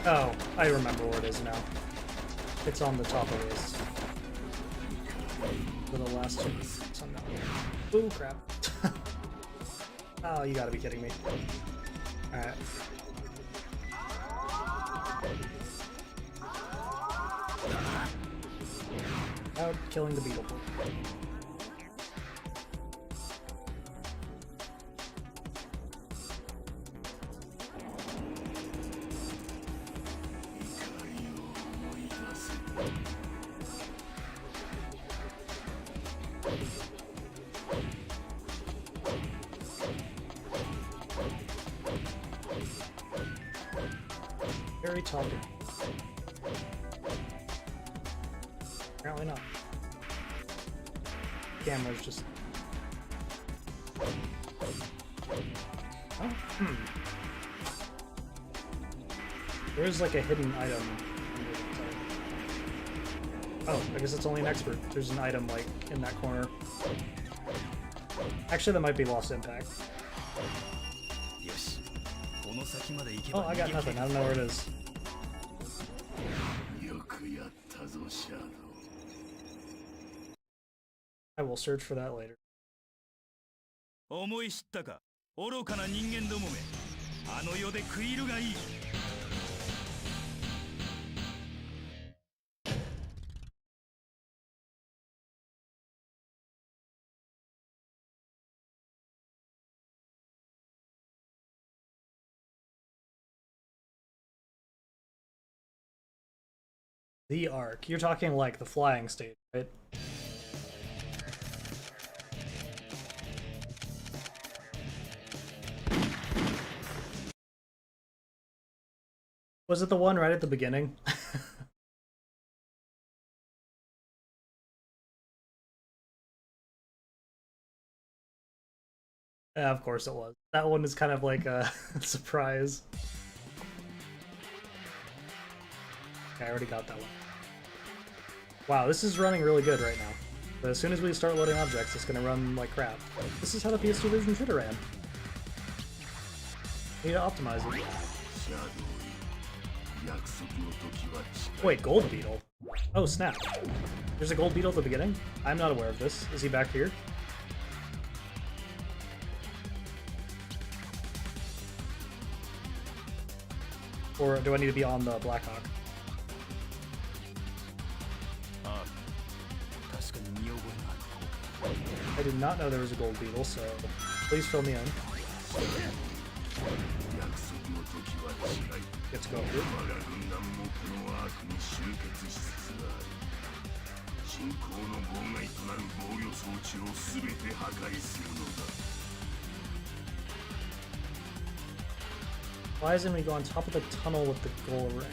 Oh, I remember where it is now. It's on the top of this. For the last two. Ooh, crap. Oh, you gotta be kidding me. Alright. Out killing the beetle. Very talkative. Apparently not. Camera's just... Oh, There's like a hidden item. Oh, I guess it's only an expert. There's an item like in that corner. Actually, that might be Lost Impact. Oh, I got nothing. I don't know where it is. I will search for that later. 思い知ったか、愚かな人間どもめ。あの世で食い入るがいい。The Ark. You're talking like the flying stage, right? Was it the one right at the beginning? Yeah, of course it was. That one is kind of like a surprise. Okay, I already got that one. Wow, this is running really good right now. But as soon as we start loading objects, it's gonna run like crap. This is how the PS2 version should have ran. Need to optimize it. Wait, Gold Beetle? Oh, snap. There's a Gold Beetle at the beginning? I'm not aware of this. Is he back here? Or do I need to be on the Blackhawk? I did not know there was a Gold Beetle, so please fill me in. Let's go. Why doesn't we go on top of the tunnel with the gold ring?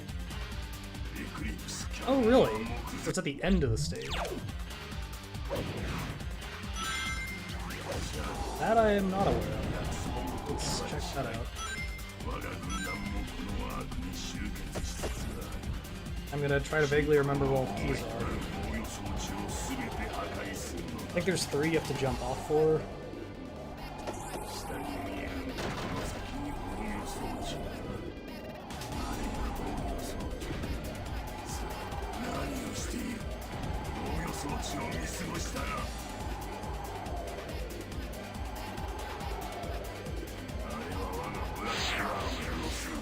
Oh, really? It's at the end of the stage. That I am not aware of. Let's check that out. I'm gonna try to vaguely remember where all the keys are. I think there's 3 you have to jump off for.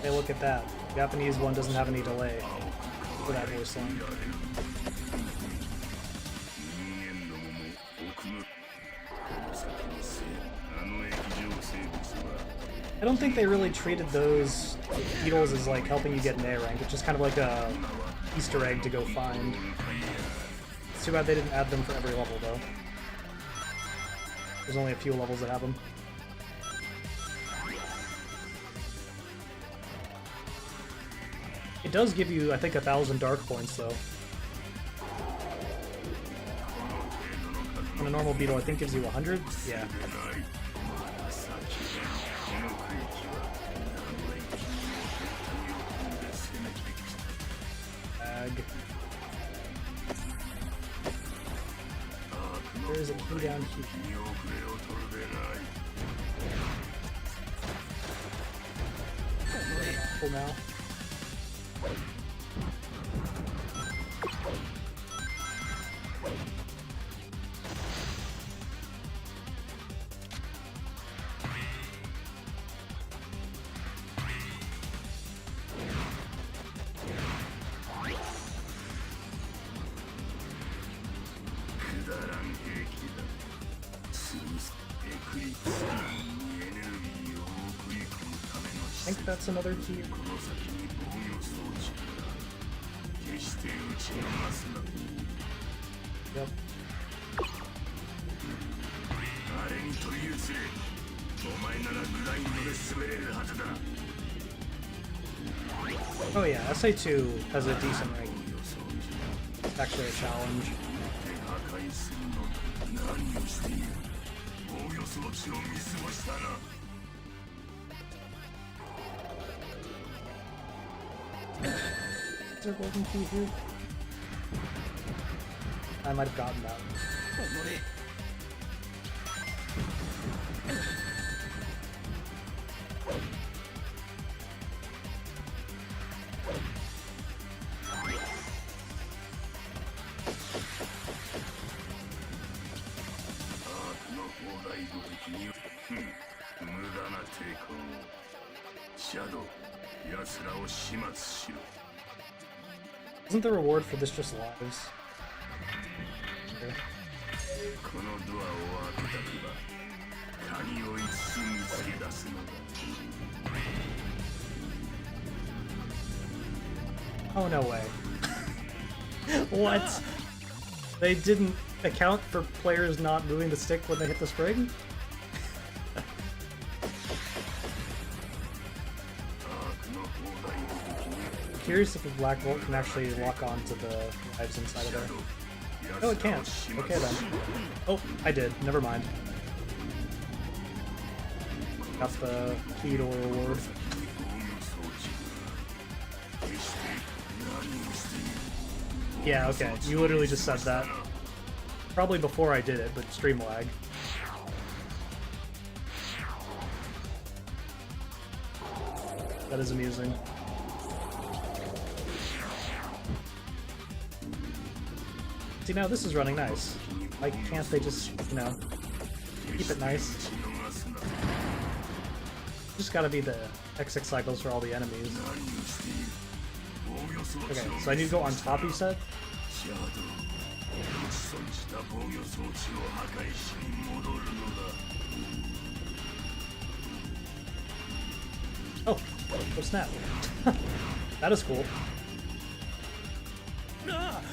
Hey, look at that. The Japanese one doesn't have any delay for that voice line. I don't think they really treated those beetles as like helping you get an A rank. It's just kind of like a Easter egg to go find. It's too bad they didn't add them for every level though. There's only a few levels that have them. It does give you, I think, 1,000 dark points, though. On a normal beetle, I think gives you 100? Yeah. Bag. There is a key down here. Cool now. I think that's another key. Yep. Oh yeah, SA2 has a decent rank. It's actually a challenge. Is there a golden key here? I might have gotten that. Isn't the reward for this just lives? Okay. Oh, no way. What? They didn't account for players not moving the stick when they hit the spring? Curious if a Black Bolt can actually lock on to the lives inside of there. Oh, it can't. Okay then. Oh, I did. Never mind. Got the key to a reward. Yeah, okay. You literally just said that. Probably before I did it, but stream lag. That is amusing. See, now this is running nice. Why can't they just, you know, keep it nice? Just gotta be the XX cycles for all the enemies. Okay, so I need to go on top, you said? Oh, oh snap. That is cool. I'm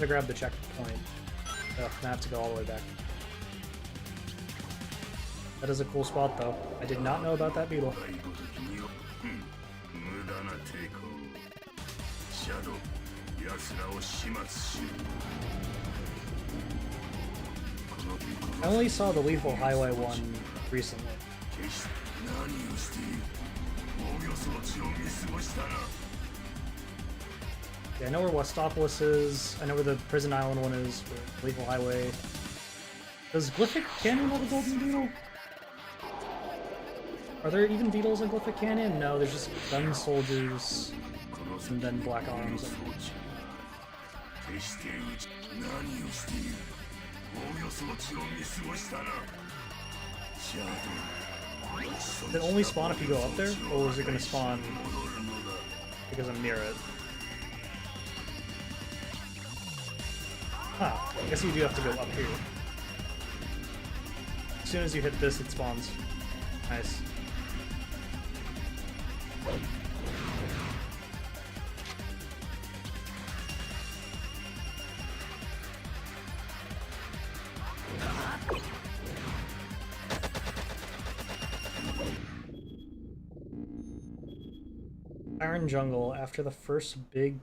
gonna grab the checkpoint. Ugh, I have to go all the way back. That is a cool spot, though. I did not know about that beetle. I only saw the Lethal Highway one recently. Yeah, I know where Westopolis is. I know where the Prison Island one is for Lethal Highway. Does Glyphic Canyon have a golden beetle? Are there even beetles in Glyphic Canyon? No, there's just gun soldiers and then black arms. Did it only spawn if you go up there, or is it going to spawn because I'm near it? Huh, I guess you do have to go up here. As soon as you hit this, it spawns. Nice. Iron Jungle after the first big.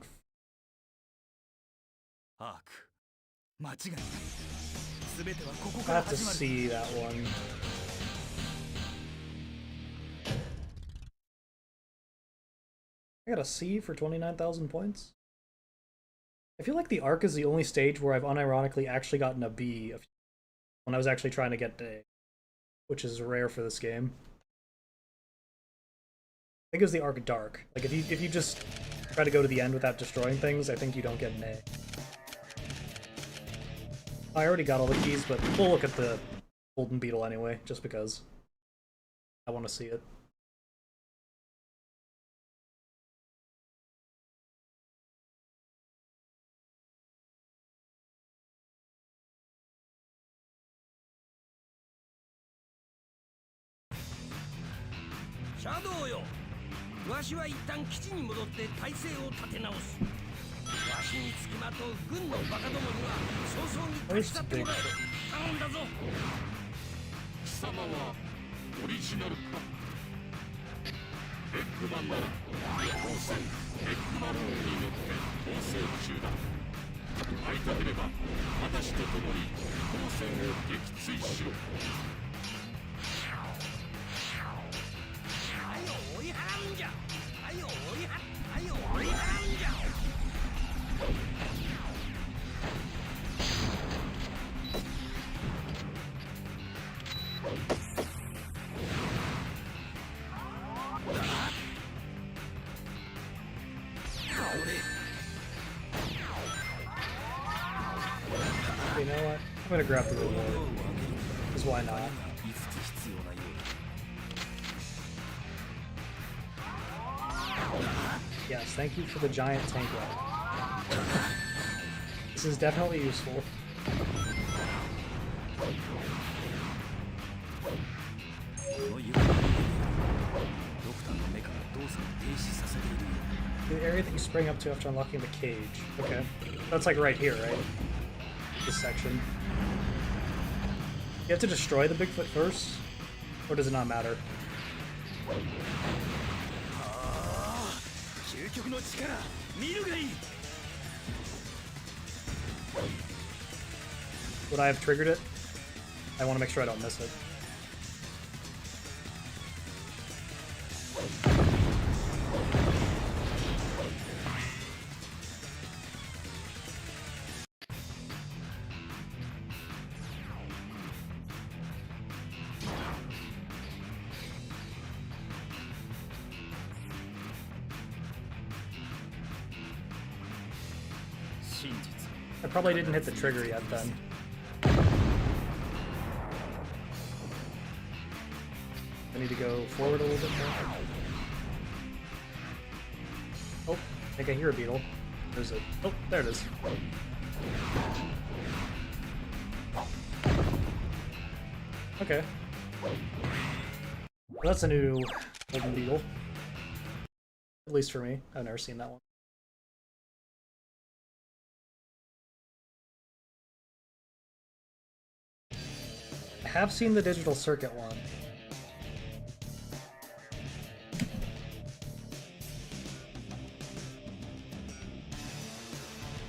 アーク間違いない全てはここ I から have to 始まる see that one. I got a C for 29,000 points. I feel like the arc is the only stage where I've unironically actually gotten a B when I was actually trying to get to A, which is rare for this game. I think it was the arc Dark. Like if you just try to go to the end without destroying things, I think you don't get an A. I already got all the keys, but we'll look at the Golden Beetle anyway, just because I want to see it. Shadow よ、わしは一旦基地に戻って体制を立て直す。わしにつきまとう軍のバカどもには早々に立ち去ってもらえ。頼んだぞ。貴様はオリジナルか。エッグマンなら当選エッグマローンに乗って逃走中だ。会いたければ私と共に当選を撃墜しろ。追い払うんじゃ。追い払うんじゃ。You know what? I'm gonna grab the reward. Because why not? いつか必要なようだ Yes, thank you for the giant tank weapon. This is definitely useful. この床のドクターの目から動作を停止させている The area that you spring up to after unlocking the cage. Okay. That's like right here, right? This section. You have to destroy the Bigfoot first? Or does it not matter? 究極の力見るがいい Would I have triggered it? I want to make sure I don't miss it. I probably didn't hit the trigger yet then. I need to go forward a little bit more. Oh, I think I hear a beetle. There's a... Oh, there it is. Okay. Well, that's a new golden beetle. At least for me. I've never seen that one. I have seen the digital circuit one.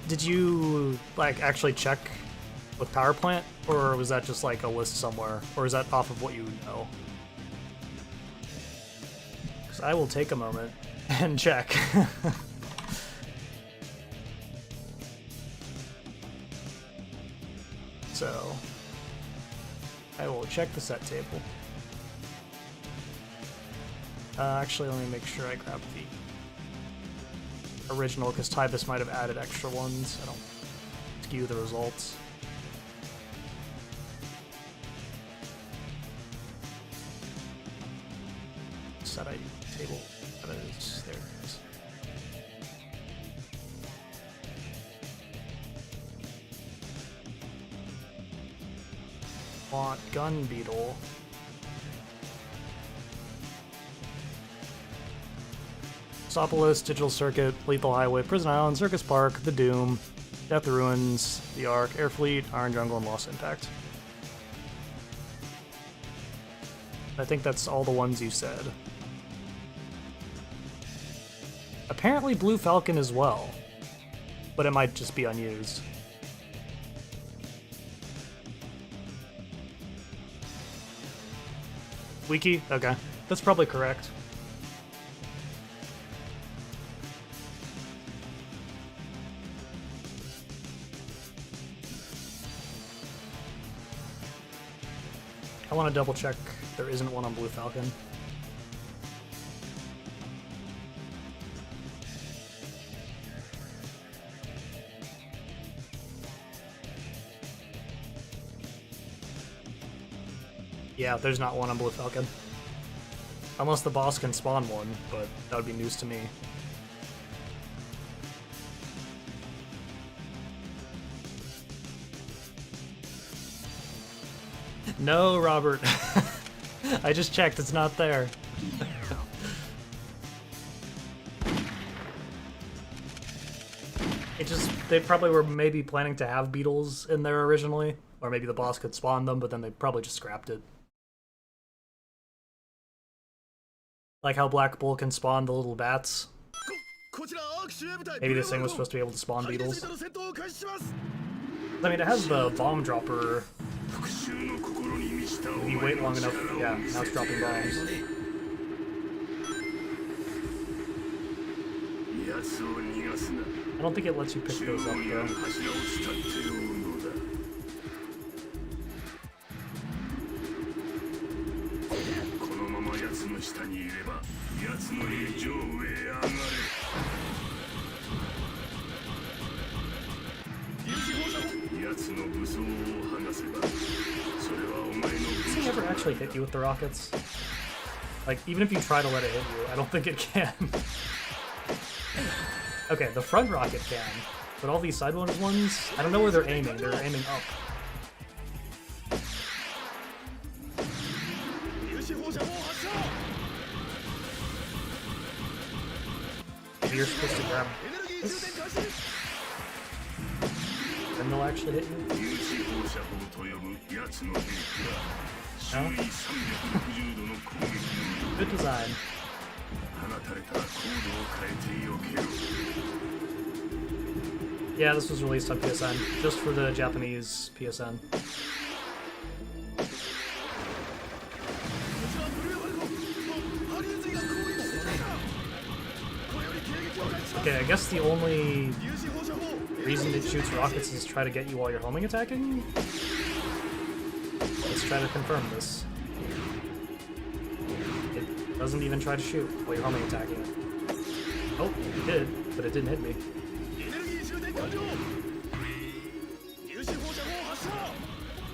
Did you, like, actually check with Power Plant? Or was that just, like, a list somewhere? Or is that off of what you know? Because I will take a moment and check. So... I will check the set table. Actually, let me make sure I grab the original, because Tybus might have added extra ones. I don't skew the results. Set ID table. That is, there it is. Want Gun Beetle. Sopolis, Digital Circuit, Lethal Highway, Prison Island, Circus Park, The Doom, Death Ruins, The Ark, Air Fleet, Iron Jungle, and Lost Impact. I think that's all the ones you said. apparently Blue Falcon as well, but it might just be unused. Wiki? Okay, that's probably correct. I want to double check there isn't one on Blue Falcon. Yeah, there's not one on Blue Falcon. Unless the boss can spawn one, but that would be news to me. No, Robert. I just checked, it's not there. They probably were maybe planning to have beetles in there originally, or maybe the boss could spawn them, but then they probably just scrapped it. Like how Black Bull can spawn the little bats. Maybe this thing was supposed to be able to spawn beetles. I mean, it has the bomb dropper. If you wait long enough, yeah, now it's dropping bombs. I don't think it lets you pick those up, though. Does he ever actually hit you with the rockets? Like, even if you try to let it hit you, I don't think it can. Okay, the front rocket can, but all these side ones, I don't know where they're aiming. They're aiming up. Maybe you're supposed to grab this. Then they'll actually hit you. No? Good design. Yeah, this was released on PSN, just for the Japanese PSN. Okay, I guess the only reason it shoots rockets is to try to get you while you're homing attacking? Let's try to confirm this. It doesn't even try to shoot while you're homing attacking. Oh, it did, but it didn't hit me.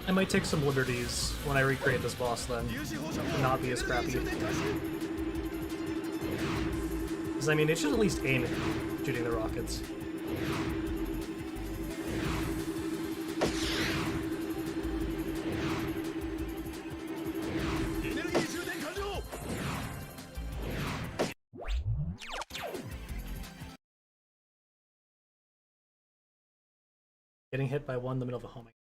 I might take some liberties when I recreate this boss then, to not be as crappy. Because, I mean, it should at least aim at shooting the rockets. Getting hit by one in the middle of a homing.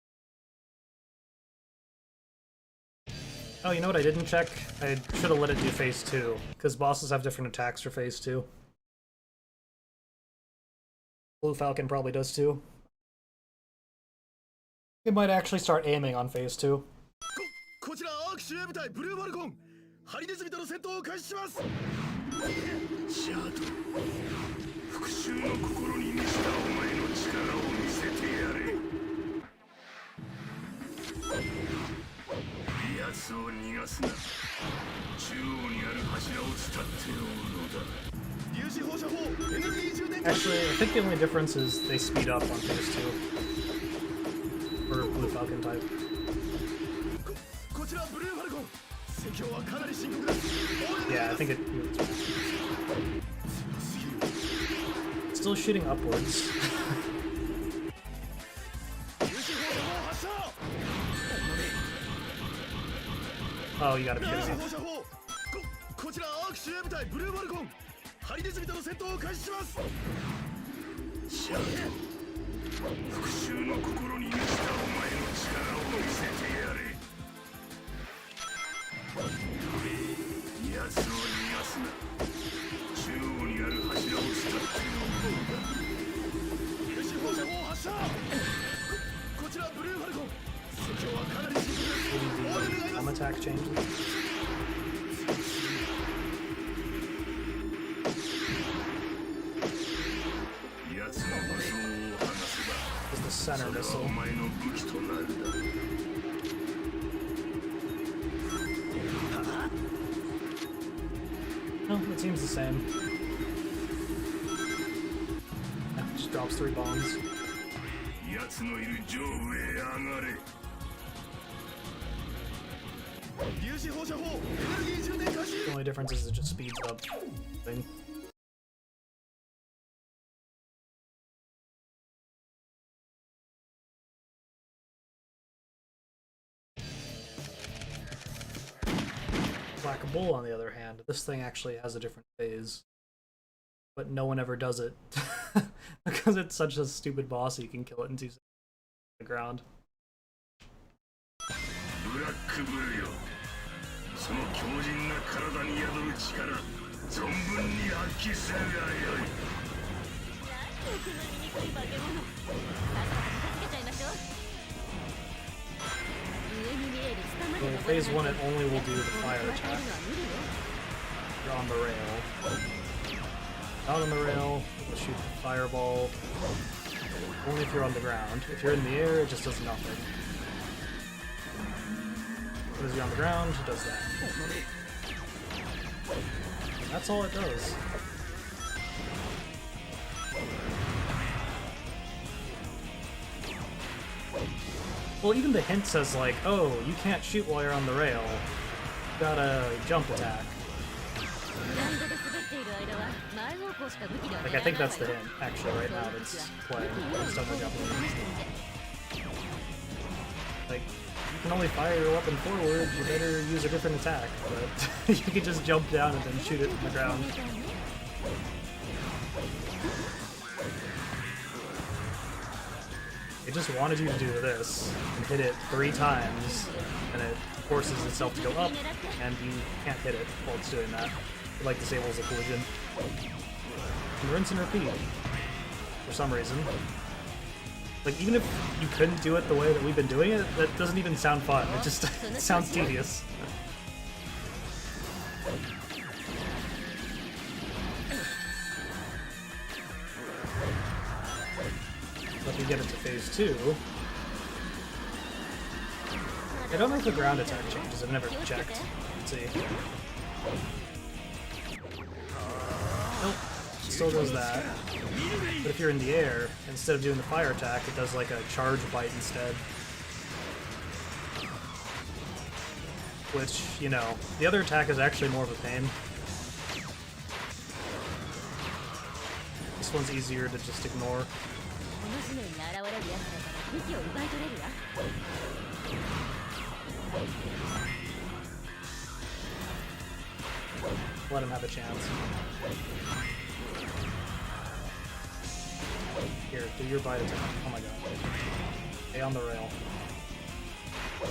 Oh, you know what I didn't check? I should have let it do phase 2, because bosses have different attacks for phase 2. Blue Falcon probably does too. It might actually start aiming on phase 2. Actually, I think the only difference is they speed up on phase 2 for Blue Falcon type. Yeah, I think it's still shooting upwards. Oh, you gotta be kidding me. changes. Is the center missile. No, it seems the same. Yeah, just drops 3 bombs. The only difference is it just speeds up thing. Black Bull, on the other hand, this thing actually has a different phase. But no one ever does it. Because it's such a stupid boss, you can kill it in 2 seconds on the ground. So phase 1, it only will do the fire attack. You're on the rail. Not on the rail, it'll shoot the fireball. Only if you're on the ground. If you're in the air, it just does nothing. As you're on the ground, it does that. And that's all it does. Well, even the hint says like, oh, you can't shoot while you're on the rail. You got a jump attack. Like, I think that's the hint, actually, right now that's playing. I just don't know Japanese. Like, you can only fire your weapon forward, you better use a different attack, but you can just jump down and then shoot it from the ground. It just wanted you to do this, and hit it 3 times, and it forces itself to go up, and you can't hit it while it's doing that. It like disables the collision. And rinse and repeat. For some reason. Like, even if you couldn't do it the way that we've been doing it, that doesn't even sound fun. It just it sounds tedious. Let me get into phase 2. I don't know if the ground attack changes. I've never checked. Let's see. Nope. It still does that. But if you're in the air, instead of doing the fire attack, it does like a charge bite instead. Which, you know, the other attack is actually more of a pain. This one's easier to just ignore. Let him have a chance. Here, do your bite attack. Oh my god. Stay on the rail. There.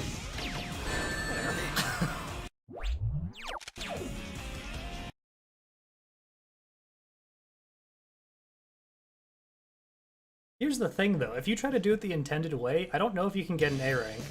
Here's the thing though, if you try to do it the intended way, I don't know if you can get an A rank.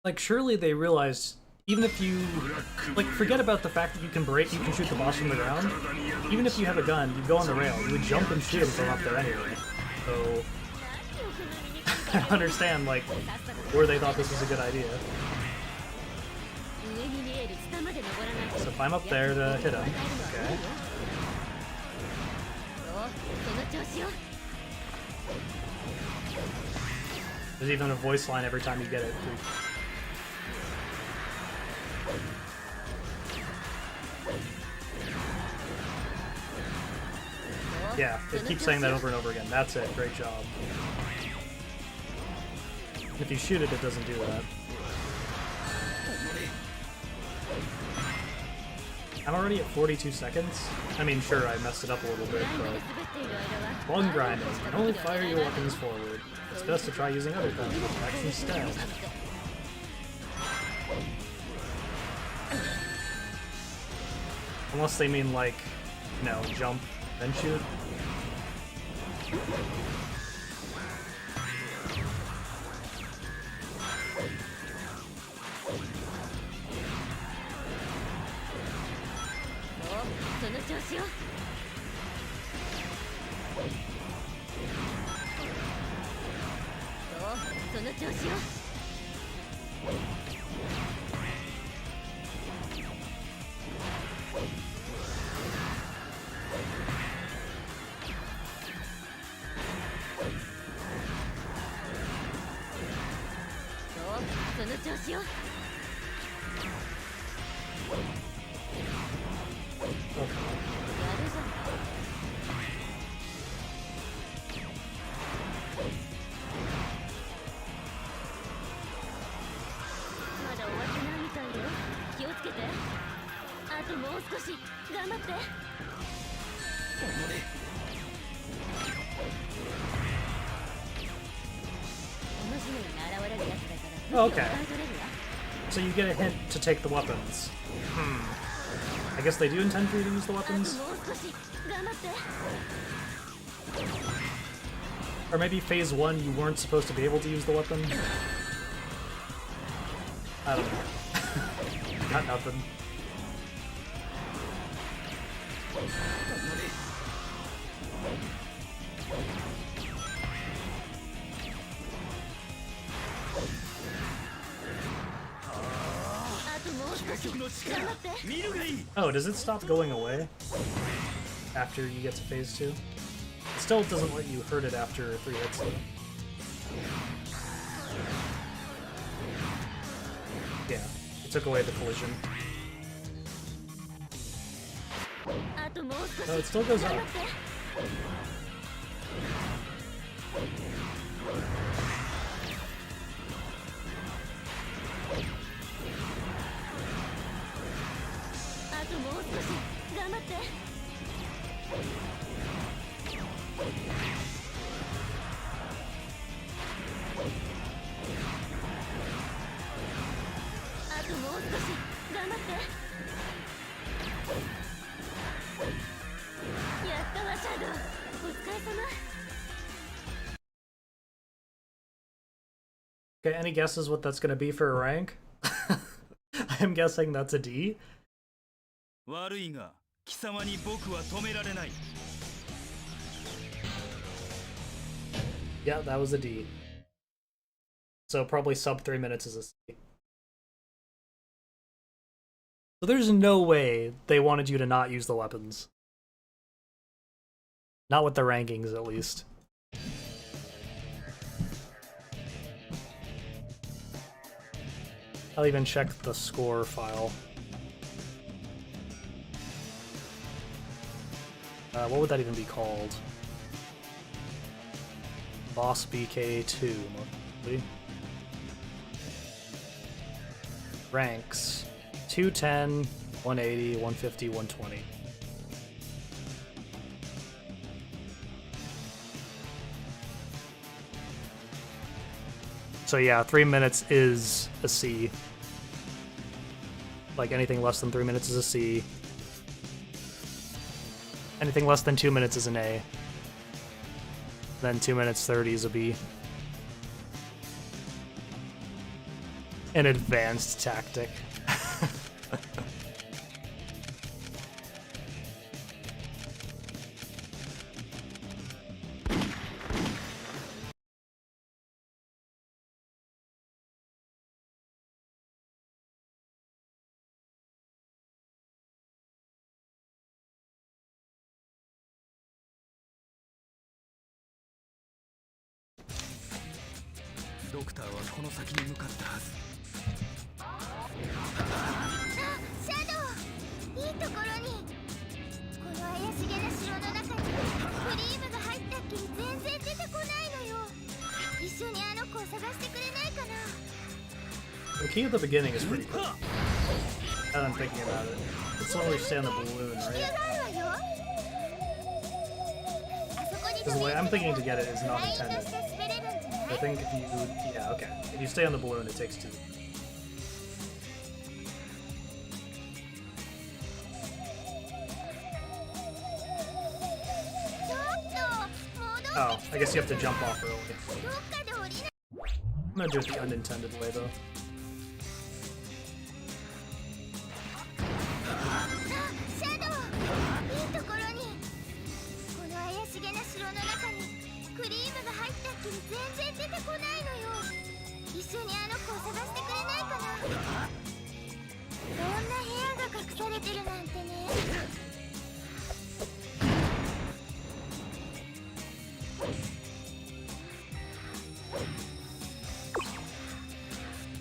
Like, surely they realize, even if you, like, forget about the fact that you can shoot the boss from the ground. Even if you have a gun, you go on the rail, you would jump and shoot him from up there anyway. So, I don't understand, like, where they thought this was a good idea. So climb up there to hit him. Okay. There's even a voice line every time you get it. Yeah, it keeps saying that over and over again. That's it. Great job. If you shoot it, it doesn't do that. I'm already at 42 seconds. I mean, sure, I messed it up a little bit, but while grinding, you can only fire your weapons forward. It's best to try using other kinds of attacks instead. Unless they mean, like, you know, jump, then shoot. Oh, okay. So you get a hint to take the weapons. I guess they do intend for you to use the weapons? Or maybe phase 1 you weren't supposed to be able to use the weapon? I don't know. Got nothing. Oh, does it stop going away after you get to phase 2? It still doesn't let you hurt it after 3 hits though. Yeah, it took away the collision. No, it still goes up. Okay, any guesses what that's gonna be for a rank? I'm guessing that's a D. Yeah, that was a D. So probably sub 3 minutes is a C. So there's no way they wanted you to not use the weapons. Not with the rankings, at least. I'll even check the score file. What would that even be called? Boss BK2, mostly. Ranks 210, 180, 150, 120. So yeah, 3 minutes is a C. Like anything less than 3 minutes is a C. Anything less than 2 minutes is an A. Then 2 minutes 30 is a B. An advanced tactic. Shadow! いいところに。この怪しげな城の中に key at the beginning is pretty cool. Now that I'm thinking about it. It's when we stay on the balloon, right? Because the way I'm thinking to get it is not intended. I think if you... yeah, okay. If you stay on the balloon, it takes 2. Oh, I guess you have to jump off early. I'm gonna do it the unintended way, though.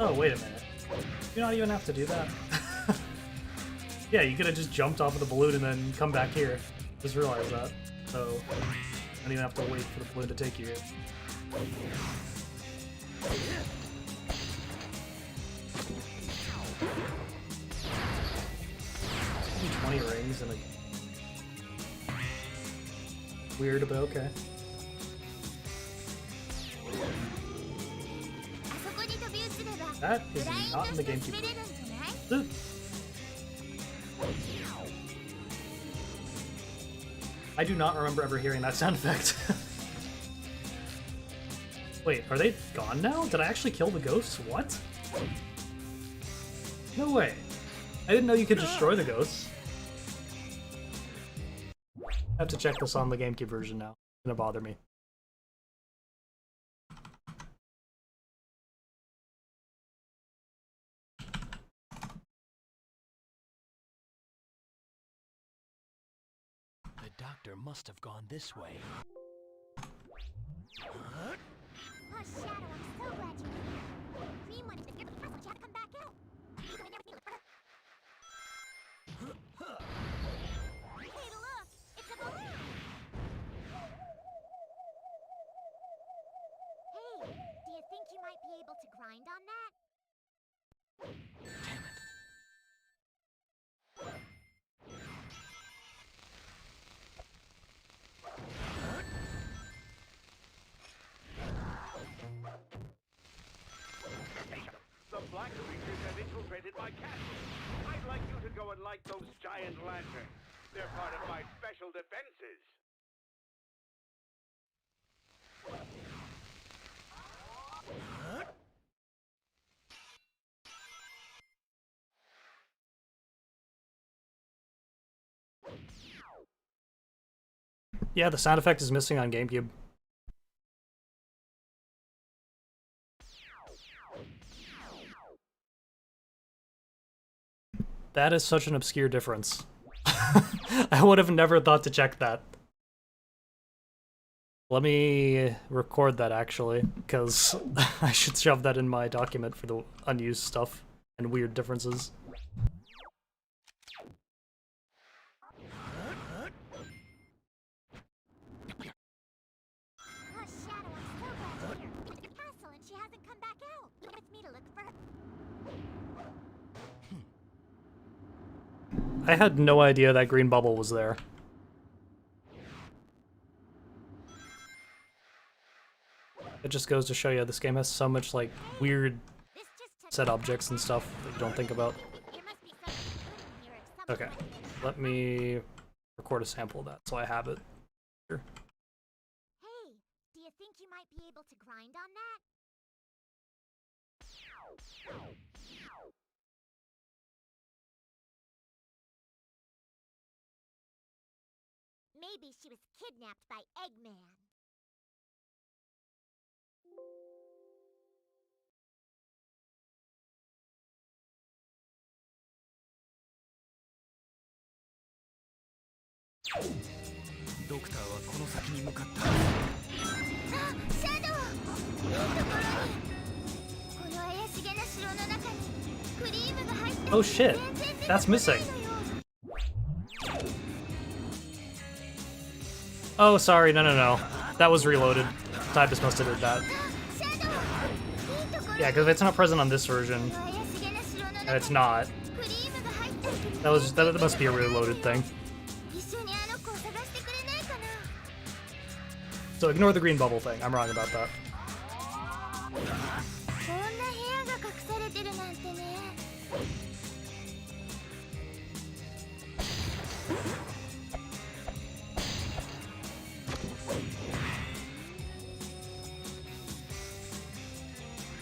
Oh, wait a minute. You don't even have to do that. Yeah, you could have just jumped off of the balloon and then come back here. Just realized that. So, you don't even have to wait for the balloon to take you here. 20 rings and a... weird, but okay. That is not in the GameCube. I do not remember ever hearing that sound effect. Wait, are they gone now? Did I actually kill the ghosts? What? No way. I didn't know you could destroy the ghosts. I have to check this on the GameCube version now. It's gonna bother me. The doctor must have gone this way. Oh, Shadow, I'm so glad you're here. Dream wanted to get the castle, she had to come back out. Hey, look! It's a balloon! Hey, do you think you might be able to grind on that? Damn it. The black creatures have infiltrated my castle. I'd like you to go and light those giant lanterns. They're part of my special defenses. Yeah, the sound effect is missing on GameCube. That is such an obscure difference. I would have never thought to check that. Let me record that, actually, because I should shove that in my document for the unused stuff and weird differences. Oh, Shadow, I'm so glad you're here. It's the castle and she hasn't come back out. It's me to look for her. I had no idea that green bubble was there. It just goes to show you this game has so much, like, weird set objects and stuff that you don't think about. Okay, let me record a sample of that so I have it. Sure. Hey, do you think you might be able to grind on that? Maybe she was kidnapped by Eggman. Shadow! Oh shit, that's missing. Oh, sorry, no. That was reloaded. Typist must have did that. Yeah, because if it's not present on this version, And it's not. クリームが入ったけど That must be a really loaded thing. 一緒にあの子を探してくれないかな So ignore the green bubble thing. I'm wrong about that. こんな部屋が隠されてるなんてね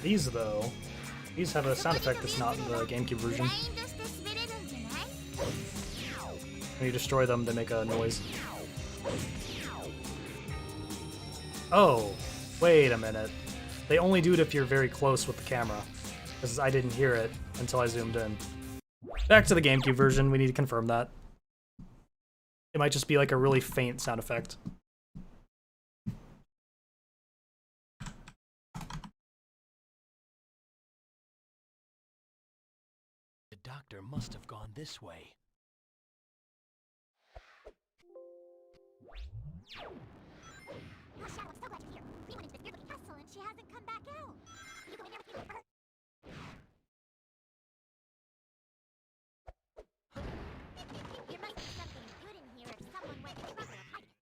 These though, these have a sound effect that's not in the GameCube ブ version. ラインドして滑れるんじゃない When you destroy them, they make a noise. Oh, wait a minute. They only do it if you're very close with the camera, because I didn't hear it until I zoomed in. Back to the GameCube version, we need to confirm that. It might just be like a really faint sound effect. The doctor must have gone this way. Your shadow, so glad you're here. We went into the Fearless Castle and she hasn't come back out. You go in there with me first. There might be something good in here if someone went to trouble of hiding it.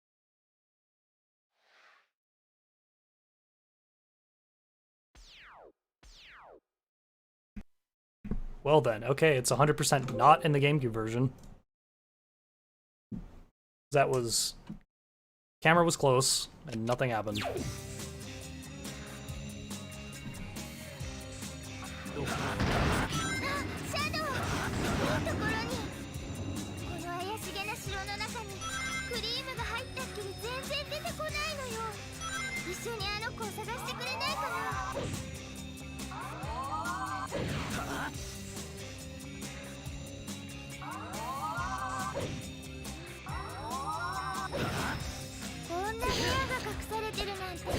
Well then, okay, it's 100% not in the GameCube version. That was... Camera was close, and nothing happened. Shadow! いいところにこの怪しげな城の中にクリームが入ったっきり全然出てこないのよ一緒にあの子を探してくれないかなこんな部屋が隠されてるなんてね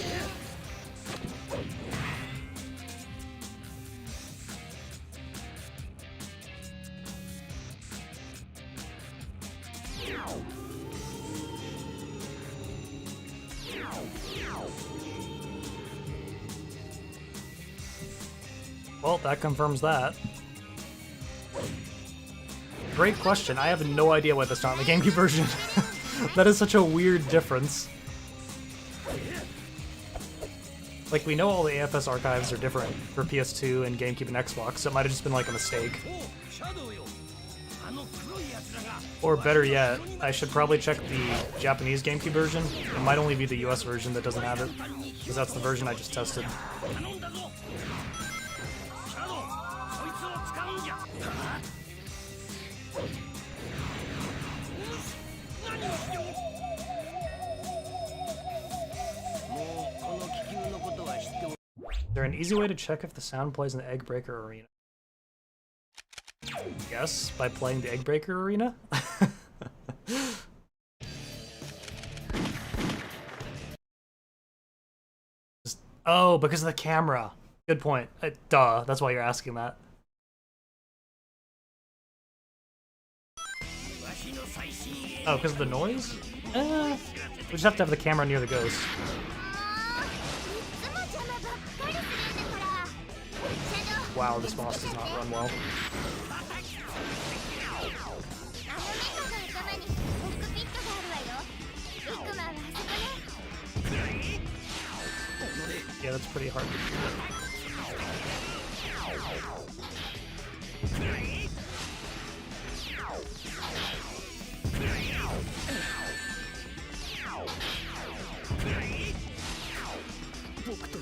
Well, that confirms that. Great question. I have no idea why that's not in the GameCube version. That is such a weird difference. Like, we know all the AFS archives are different for PS2 and GameCube and Xbox, so it might have just been like a mistake. シャドウよあの黒い奴らが Or better yet, I should probably check the Japanese GameCube version. It might only be the US version that doesn't have it, because that's the version I just tested. 頼んだぞシャドウそいつを使うんじゃ何をしてももうこの気球のことは知っておる Is there an easy way to check if the sound plays in the Egg Breaker Arena? Yes, by playing the Egg Breaker Arena? Oh, because of the camera. Good point. Duh, that's why you're asking that. Oh, because of the noise? We just have to have the camera near the ghost. いつも邪魔ばっかりするんだから Shadow Wow, this boss does not run well. あのメカの頭にコックピットがあるわよビッグマンはあそこね Yeah, that's pretty hard to do.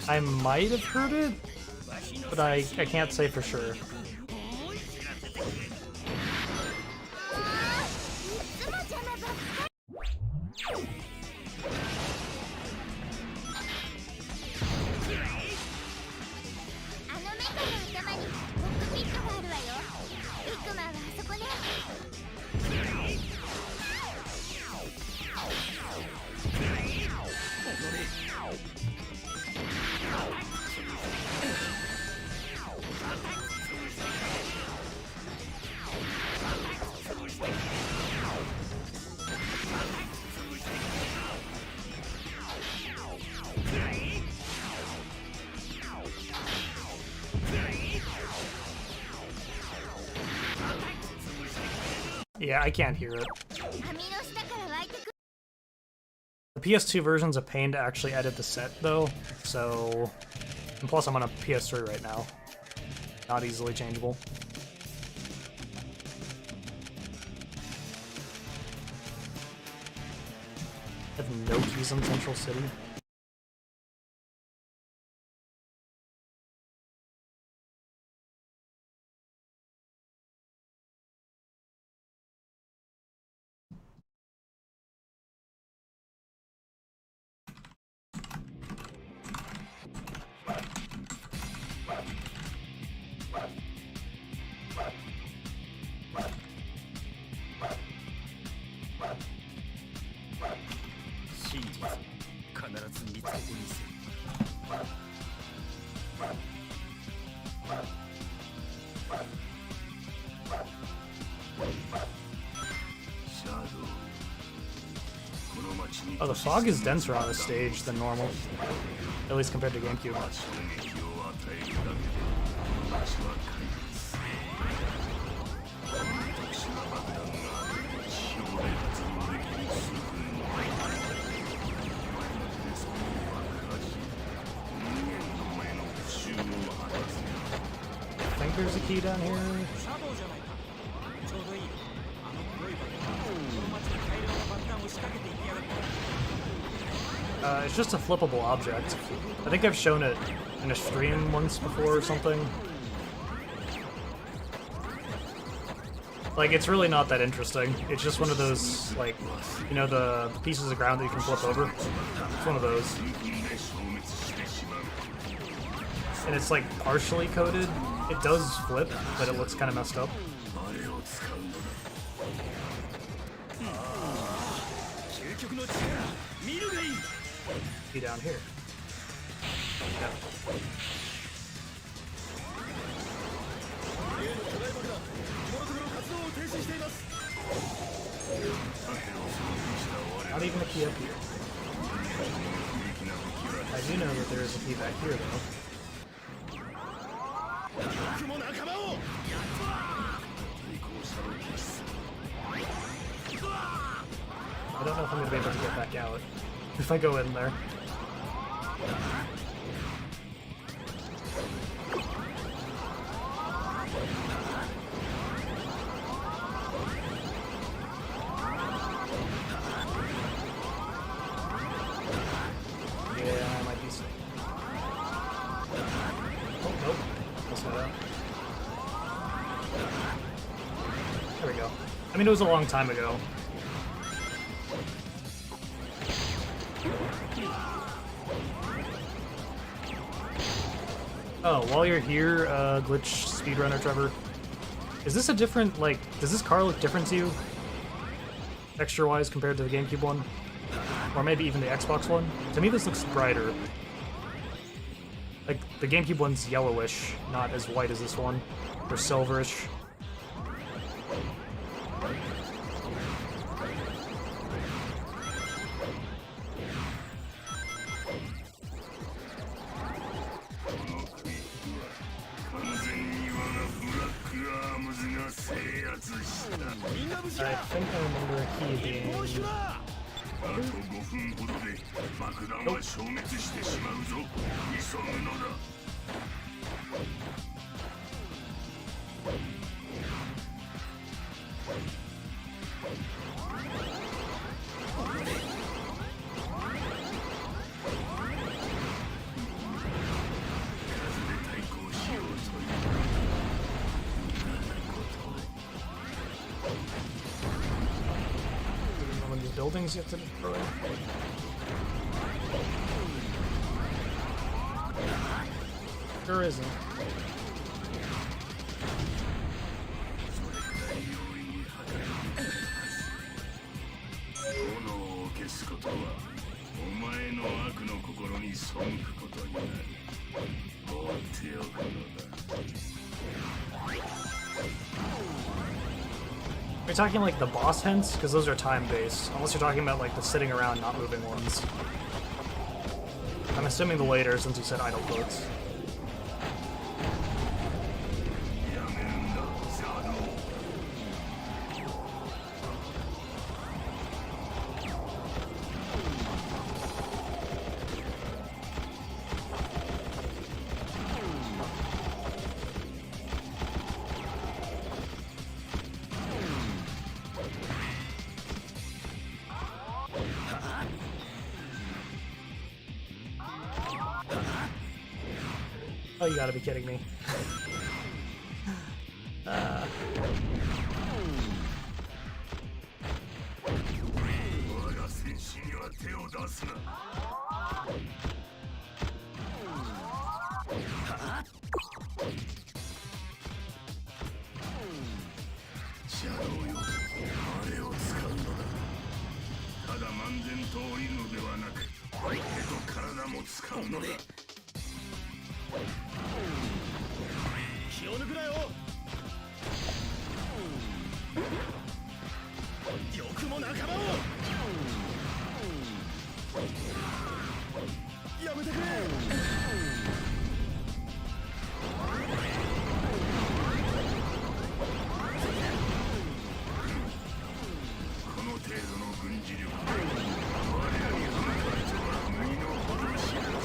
I might have heard it, but I can't say for sure. いつも邪魔ばっかりあのメカの頭にコックピットがあるわよビッグマンはあそこね 「Yeah, I can't hear it. 網の下から湧いてくる The PS2 version's a pain to actually edit the set, though, so... And plus, I'm on a PS3 right now. Not easily changeable. I have no keys in Central City. Oh, the fog is denser on this stage than normal. At least compared to GameCube. I think there's a key down here. シャドウじゃないかちょうどいいあの黒いバケがこの街に大量の爆弾を仕掛けていきやがった It's just a flippable object. I think I've shown it in a stream once before or something. Like, it's really not that interesting. It's just one of those, like, you know, the pieces of ground that you can flip over? It's one of those. And it's, like, partially coated. It does flip, but it looks kind of messed up. Be down here. Yeah. Not even a key up here. I do know that there is a key back here, though. I don't know if I'm going to be able to get back out if I go in there. Yeah, I might be safe. Oh, nope. That's not out. There we go. I mean, it was a long time ago. Oh, while you're here, glitch speedrunner Trevor, is this a different, like, does this car look different to you? Texture-wise compared to the GameCube one? Or maybe even the Xbox one? To me this looks brighter. Like, the GameCube one's yellowish, not as white as this one. Or silverish. I think I remember a key being... One of these buildings you have to destroy. Sure isn't. Are you talking like the boss hints? Because those are time-based. Unless you're talking about like the sitting around, not moving ones. I'm assuming the later since you said idle quotes. Oh, you gotta be kidding me. 我が戦士には手を出すな。シャドウよ、あれを使うのだ。ただ漫然と降りるのではなく、手と体も使うのだ。気を抜くなよ。よくも仲間を。やめてくれ。この程度の軍事力、我らに反対とは身の程知らず。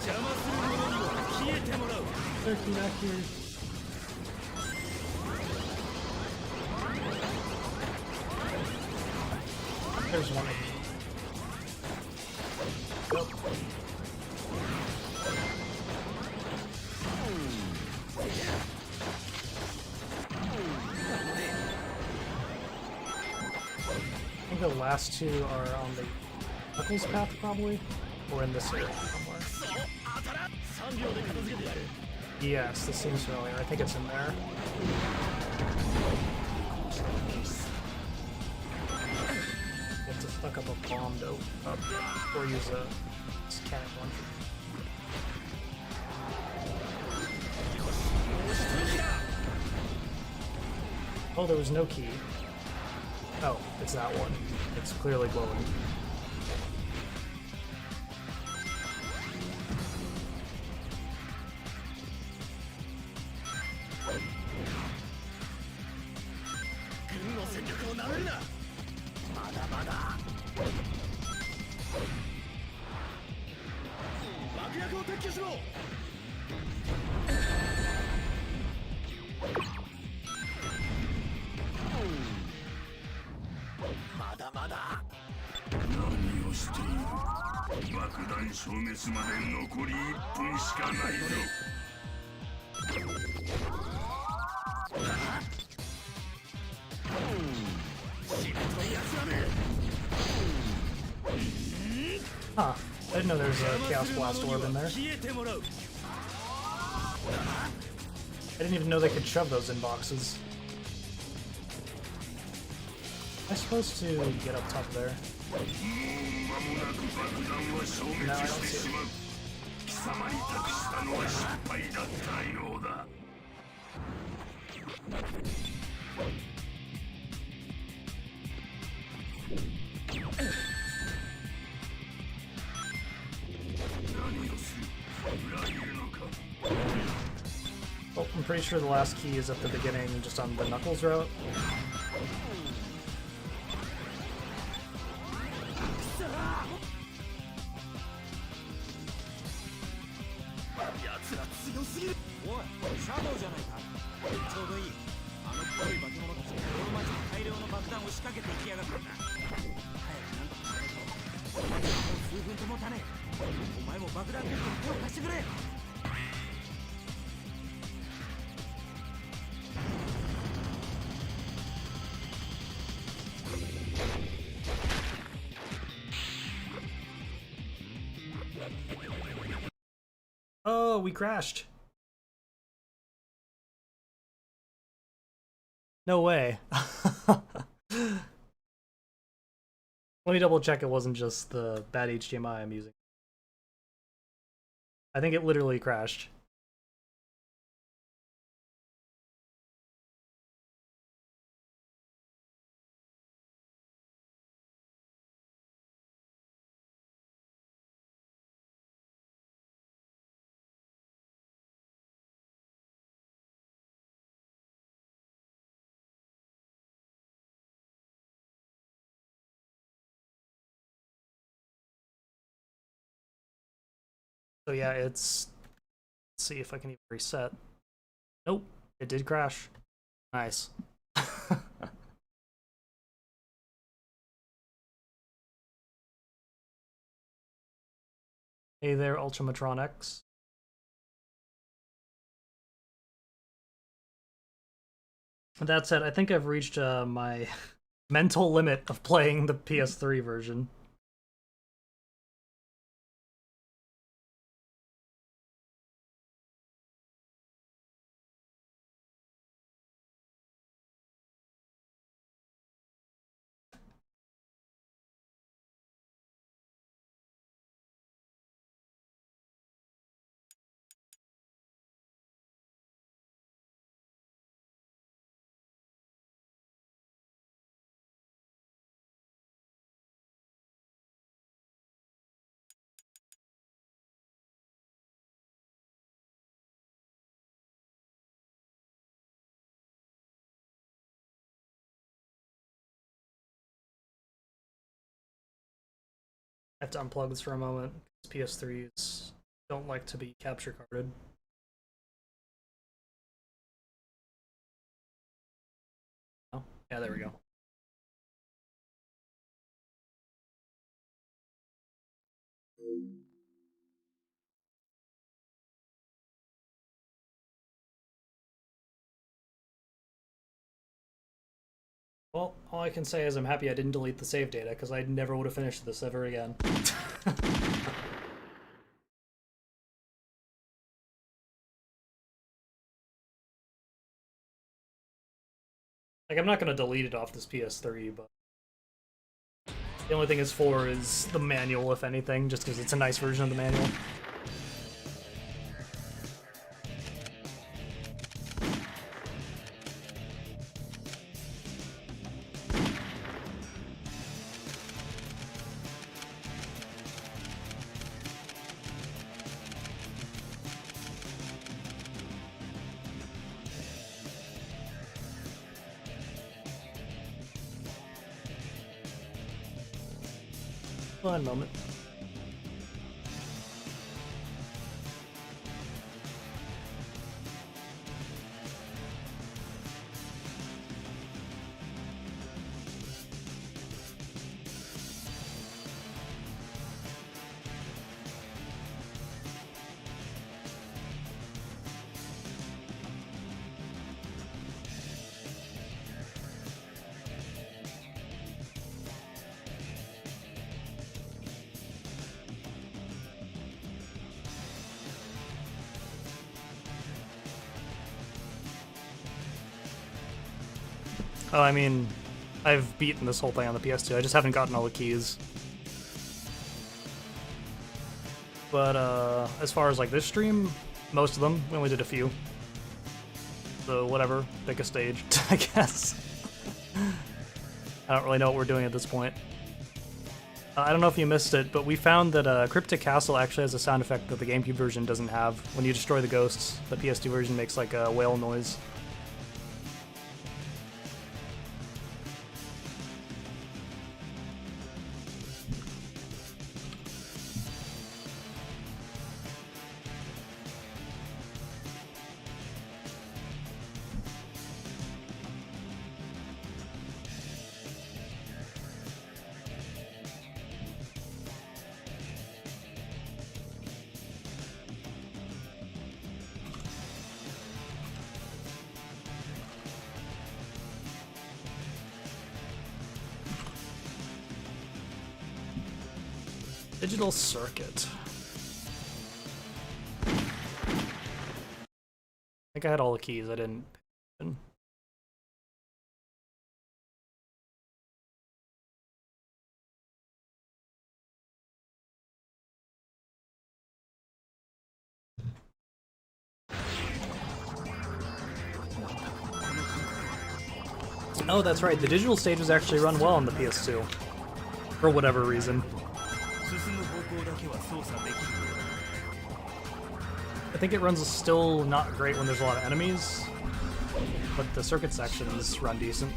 邪魔する者には消えてもらう。 Turkey not here. There's one of them. Nope. I think the last two are on the Knuckles path, probably, or in this area somewhere. 3秒で片付けてやる。 Yes, this seems familiar. I think it's in there. You have to fuck up a bomb to open up, or use a cannon launcher. Oh, there was no key. Oh, it's that one. It's clearly glowing.弾消滅まで残り1分しかないぞ。Huh. I didn't know there was a Chaos Blast orb in there. I didn't even know they could shove those in boxes. Am I supposed to get up top there? No, I don't see it. 貴様に託したのは失敗だったようだ。何をする？裏切るのか？ Well, I'm pretty sure the last key is at the beginning, just on the Knuckles route. Oh, we crashed. No way. Let me double check it wasn't just the bad HDMI I'm using. I think it literally crashed. So yeah, let's see if I can even reset. Nope, it did crash. Nice. Hey there, Ultramatron X. That said, I think I've reached my mental limit of playing the PS3 version. I have to unplug this for a moment. PS3s don't like to be capture carded. Oh, yeah, there we go. Well, all I can say is I'm happy I didn't delete the save data, because I never would have finished this ever again. Like, I'm not going to delete it off this PS3, but the only thing it's for is the manual, if anything, just because it's a nice version of the manual. One moment. Oh, I mean, I've beaten this whole thing on the PS2, I just haven't gotten all the keys. But, as far as, like, this stream, most of them, we only did a few. So, whatever, pick a stage, I guess. I don't really know what we're doing at this point. I don't know if you missed it, but we found that Cryptic Castle actually has a sound effect that the GameCube version doesn't have. When you destroy the ghosts, the PS2 version makes, like, a whale noise. Digital circuit. I think I had all the keys, I didn't. Oh, that's right, the digital stages actually run well on the PS2. For whatever reason. I think it runs still not great when there's a lot of enemies, but the circuit sections run decent.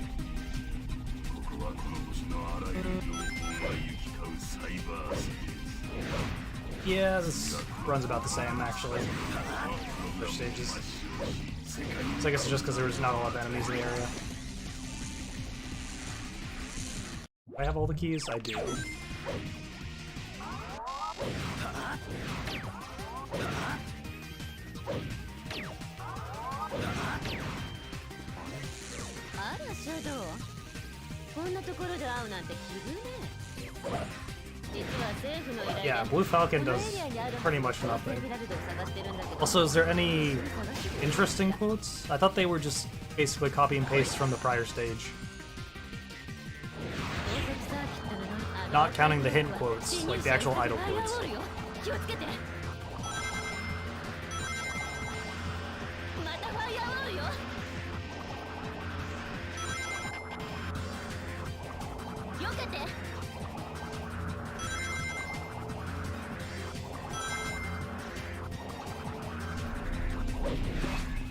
Yeah, this runs about the same, actually, for stages. So I guess it's just because there's not a lot of enemies in the area. Do I have all the keys? I do. あらシャドウ、こんなところで会うなんて奇遇ね。実は政府の依頼で Yeah, Blue Falcon does pretty much nothing. Also, is there any interesting quotes? I thought they were just basically copy and paste from the prior stage. Not counting the hint quotes, like the actual idle quotes. 気をつけて。またファイアウォールよ。よけて。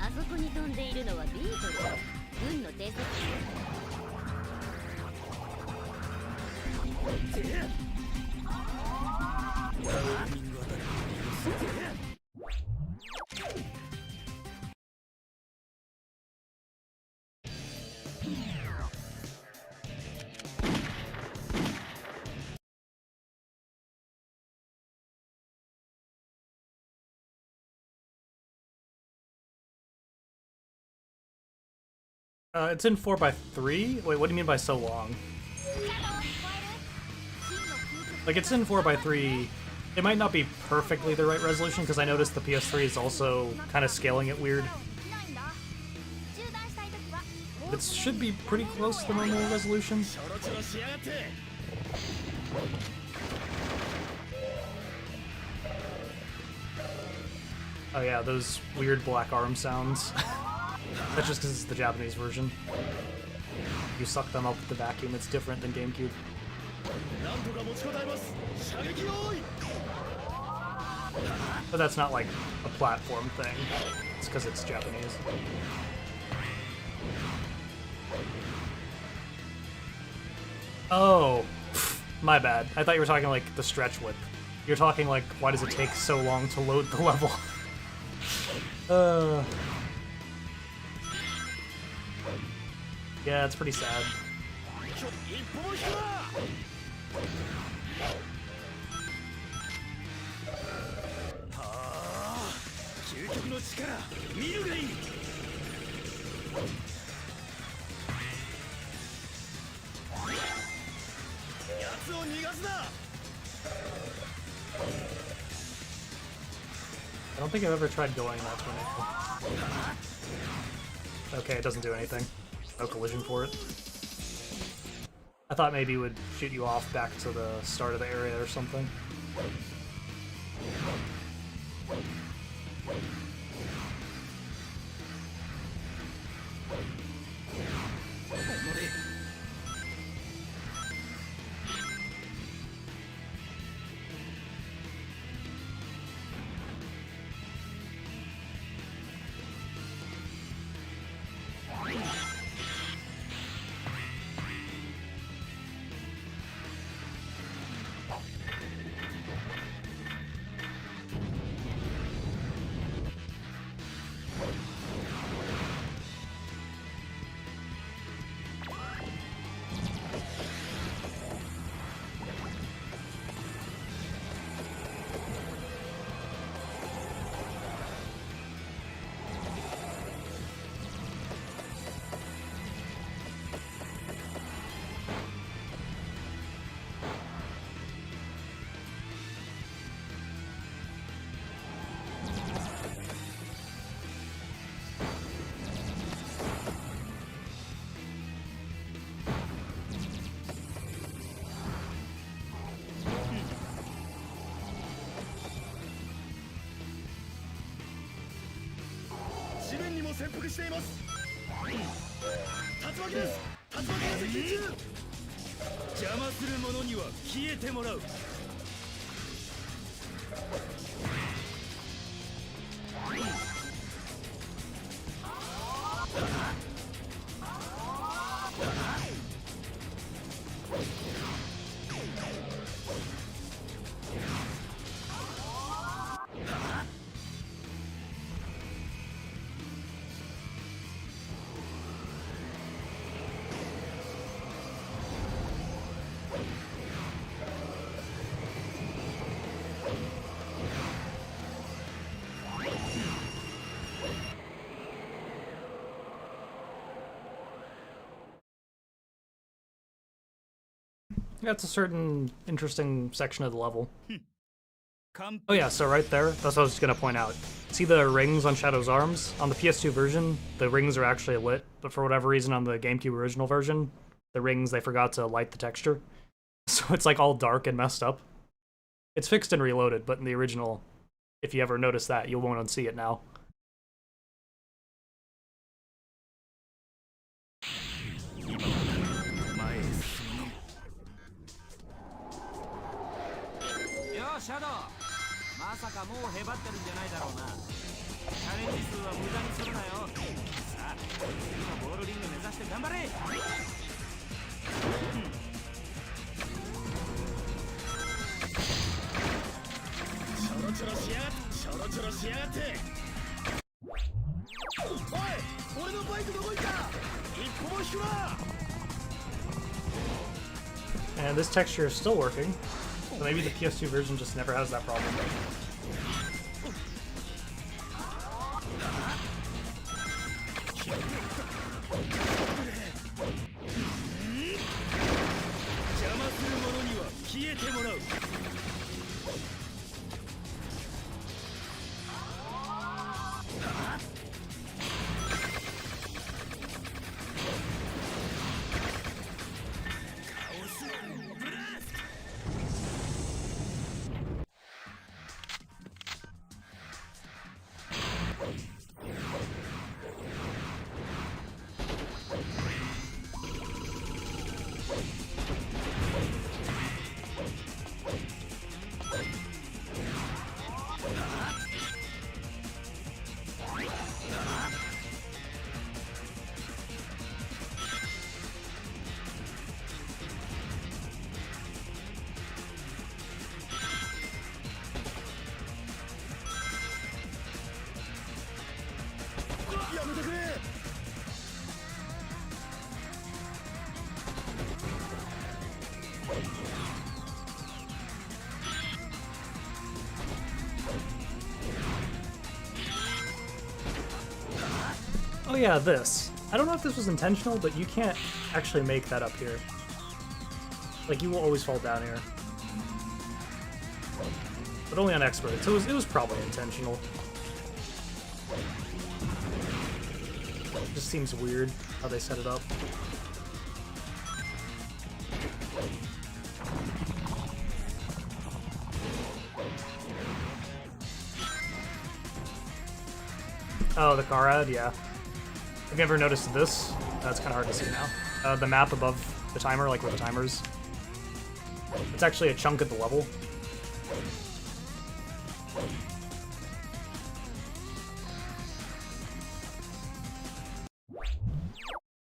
あそこに飛んでいるのはビートル、軍の偵察機。It's in 4x3? Wait, what do you mean by so long? Like, it's in 4x3. It might not be perfectly the right resolution, because I noticed the PS3 is also kind of scaling it weird. It should be pretty close to the normal resolution. Oh yeah, those weird black arm sounds. That's just because it's the Japanese version. You suck them up with the vacuum, it's different than GameCube. But that's not like a platform thing. It's because it's Japanese. Oh, my bad. I thought you were talking like the stretch width. You're talking like, why does it take so long to load the level? Yeah, it's pretty sad. I don't think I've ever tried going that tornado. Okay, it doesn't do anything. No collision for it. I thought maybe it would shoot you off back to the start of the area or something. That's a certain interesting section of the level. Oh yeah, so right there, that's what I was gonna point out. See the rings on Shadow's arms? On the PS2 version, the rings are actually lit, but for whatever reason on the GameCube original version, the rings, they forgot to light the texture. So it's like all dark and messed up. It's fixed and reloaded, but in the original, if you ever notice that, you won't unsee it now. Yo, Shadow! まさかもうへばってるんじゃないだろうな。チャレンジ数は無駄にするなよ。さあ、次のボールリング目指して頑張れ。ちょろちょろしやがって、ちょろちょろしやがって。おい、俺のバイクどこ行った？一歩も引くな。 And this texture is still working. So maybe the PS2 version just never has that problem. Oh yeah, this. I don't know if this was intentional, but you can't actually make that up here. Like, you will always fall down here. But only on expert, so it was probably intentional. It just seems weird how they set it up. Oh, the car ad? Yeah. Have you ever noticed this? That's kind of hard to see now. The map above the timer, like where the timer's. It's actually a chunk of the level.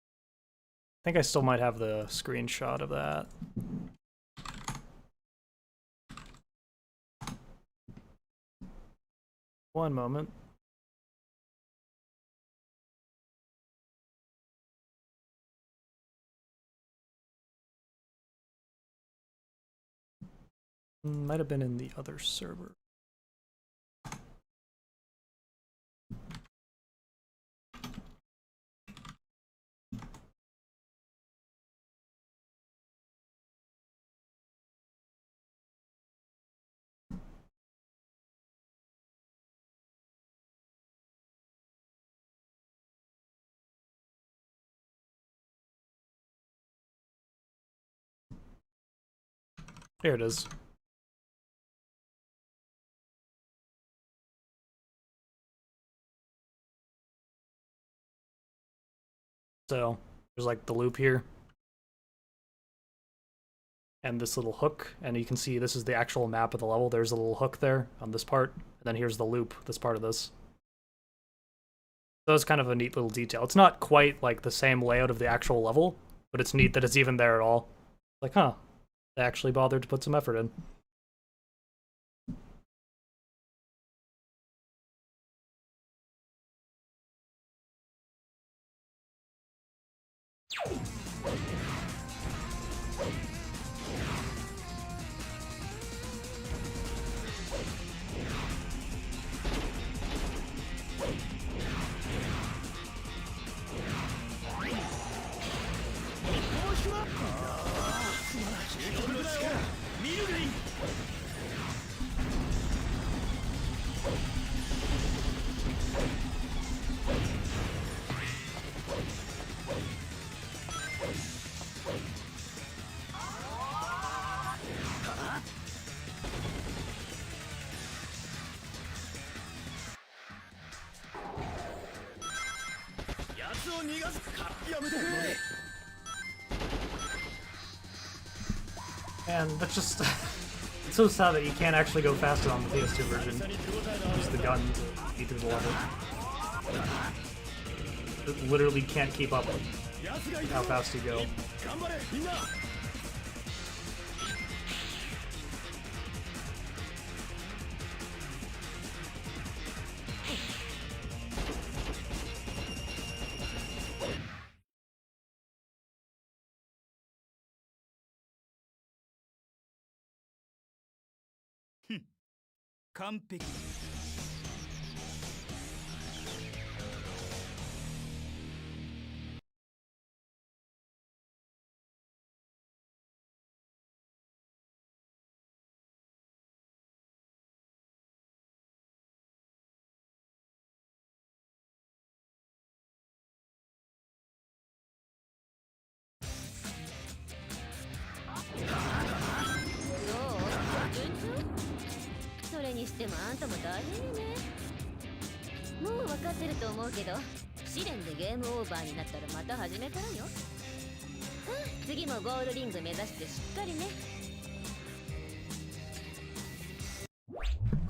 I think I still might have the screenshot of that. One moment. Might have been in the other server. Here it is. So there's like the loop here and this little hook, and you can see this is the actual map of the level. There's a little hook there on this part, and then here's the loop, this part of this. So it's kind of a neat little detail. It's not quite like the same layout of the actual level, but it's neat that it's even there at all. Like, huh, they actually bothered to put some effort in. And that's just it's so sad that you can't actually go faster on the PS2 version. Use the gun to beat through the level. It literally can't keep up with how fast you go. Perfect. それにしてもあんたも大変よね。もう分かってると思うけど、試練でゲームオーバーになったらまた始めからよ。次もゴールリング目指してしっかりね。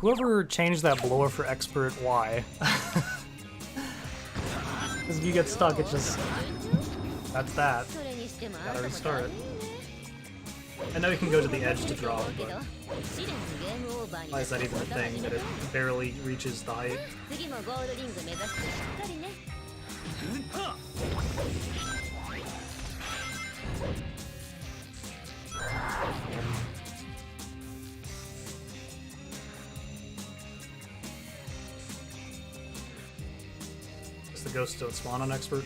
Whoever changed that blower for expert, why? Because if you get stuck, it's just... That's that. Gotta restart. I know you can go to the edge to drop, but... Why is that even a thing, that it barely reaches the height? Does the ghost don't spawn on expert?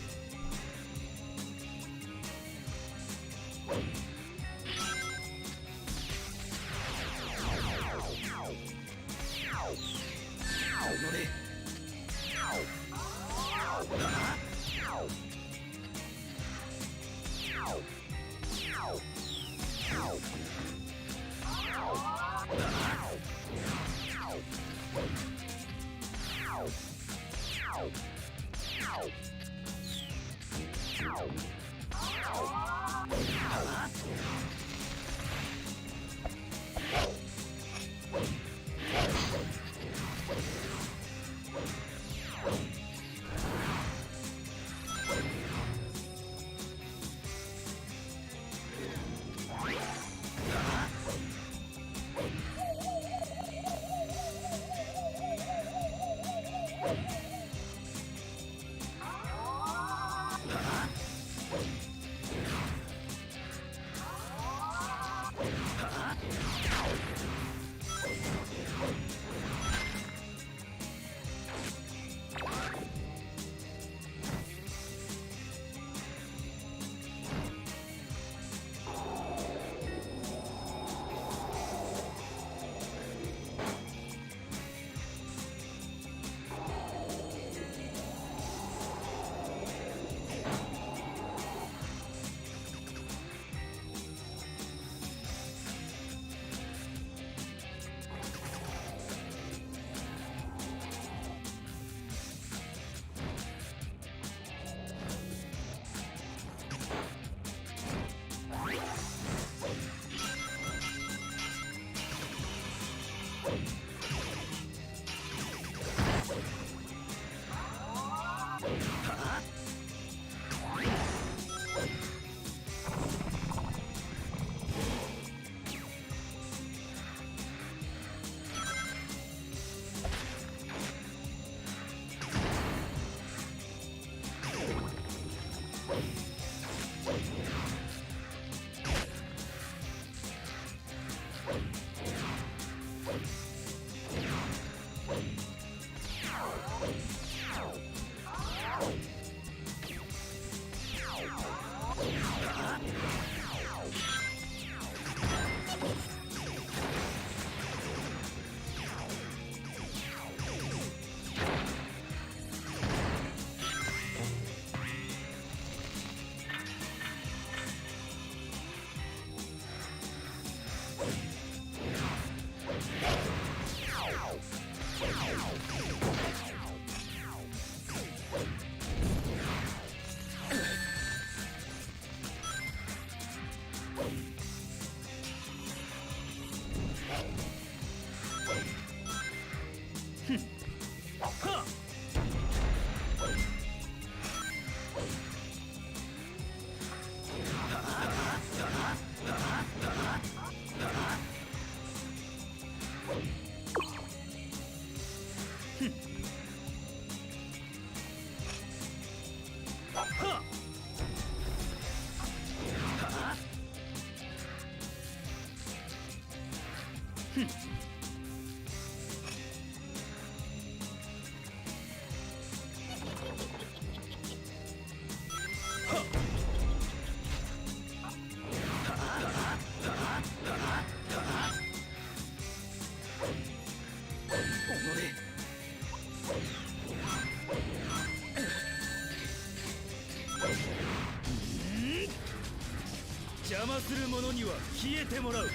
邪魔する者には消えてもらう。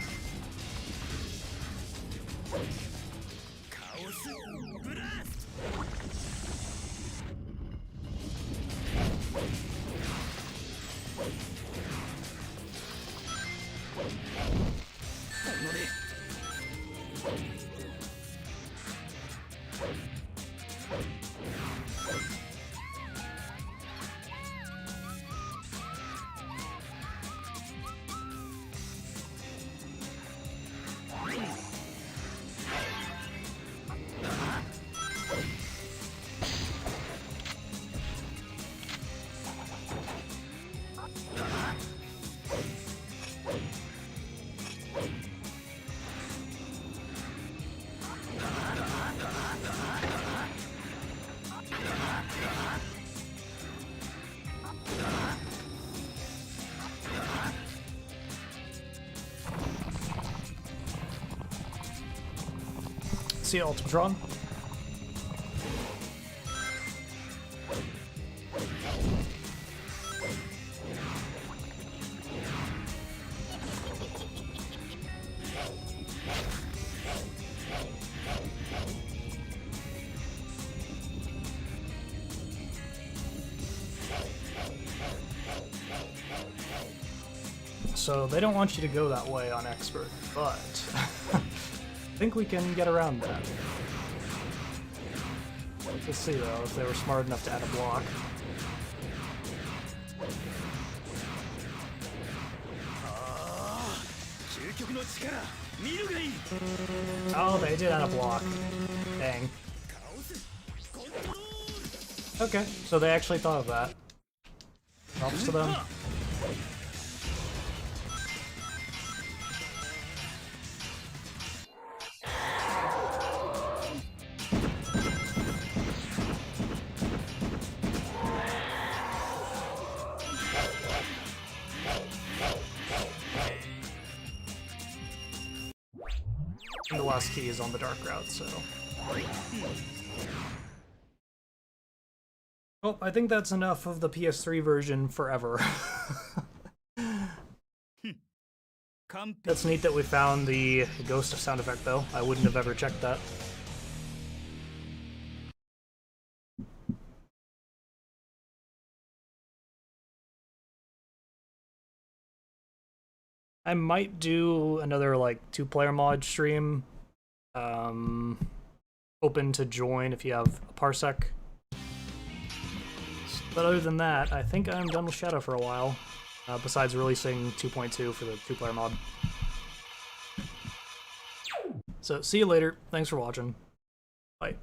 カオスブラスト。See Ultimatron. So they don't want you to go that way on Expert, but I think we can get around that. Let's see though, if they were smart enough to add a block. Oh, they did add a block. Dang. Okay, so they actually thought of that. Props to them. And the last key is on the dark route, so... Well, I think that's enough of the PS3 version forever. That's neat that we found the ghost sound effect, though. I wouldn't have ever checked that. I might do another, like, 2-player mod stream. Open to join if you have a parsec. But other than that, I think I'm done with Shadow for a while. Besides releasing 2.2 for the 2-player mod. So, see you later. Thanks for watching. Bye.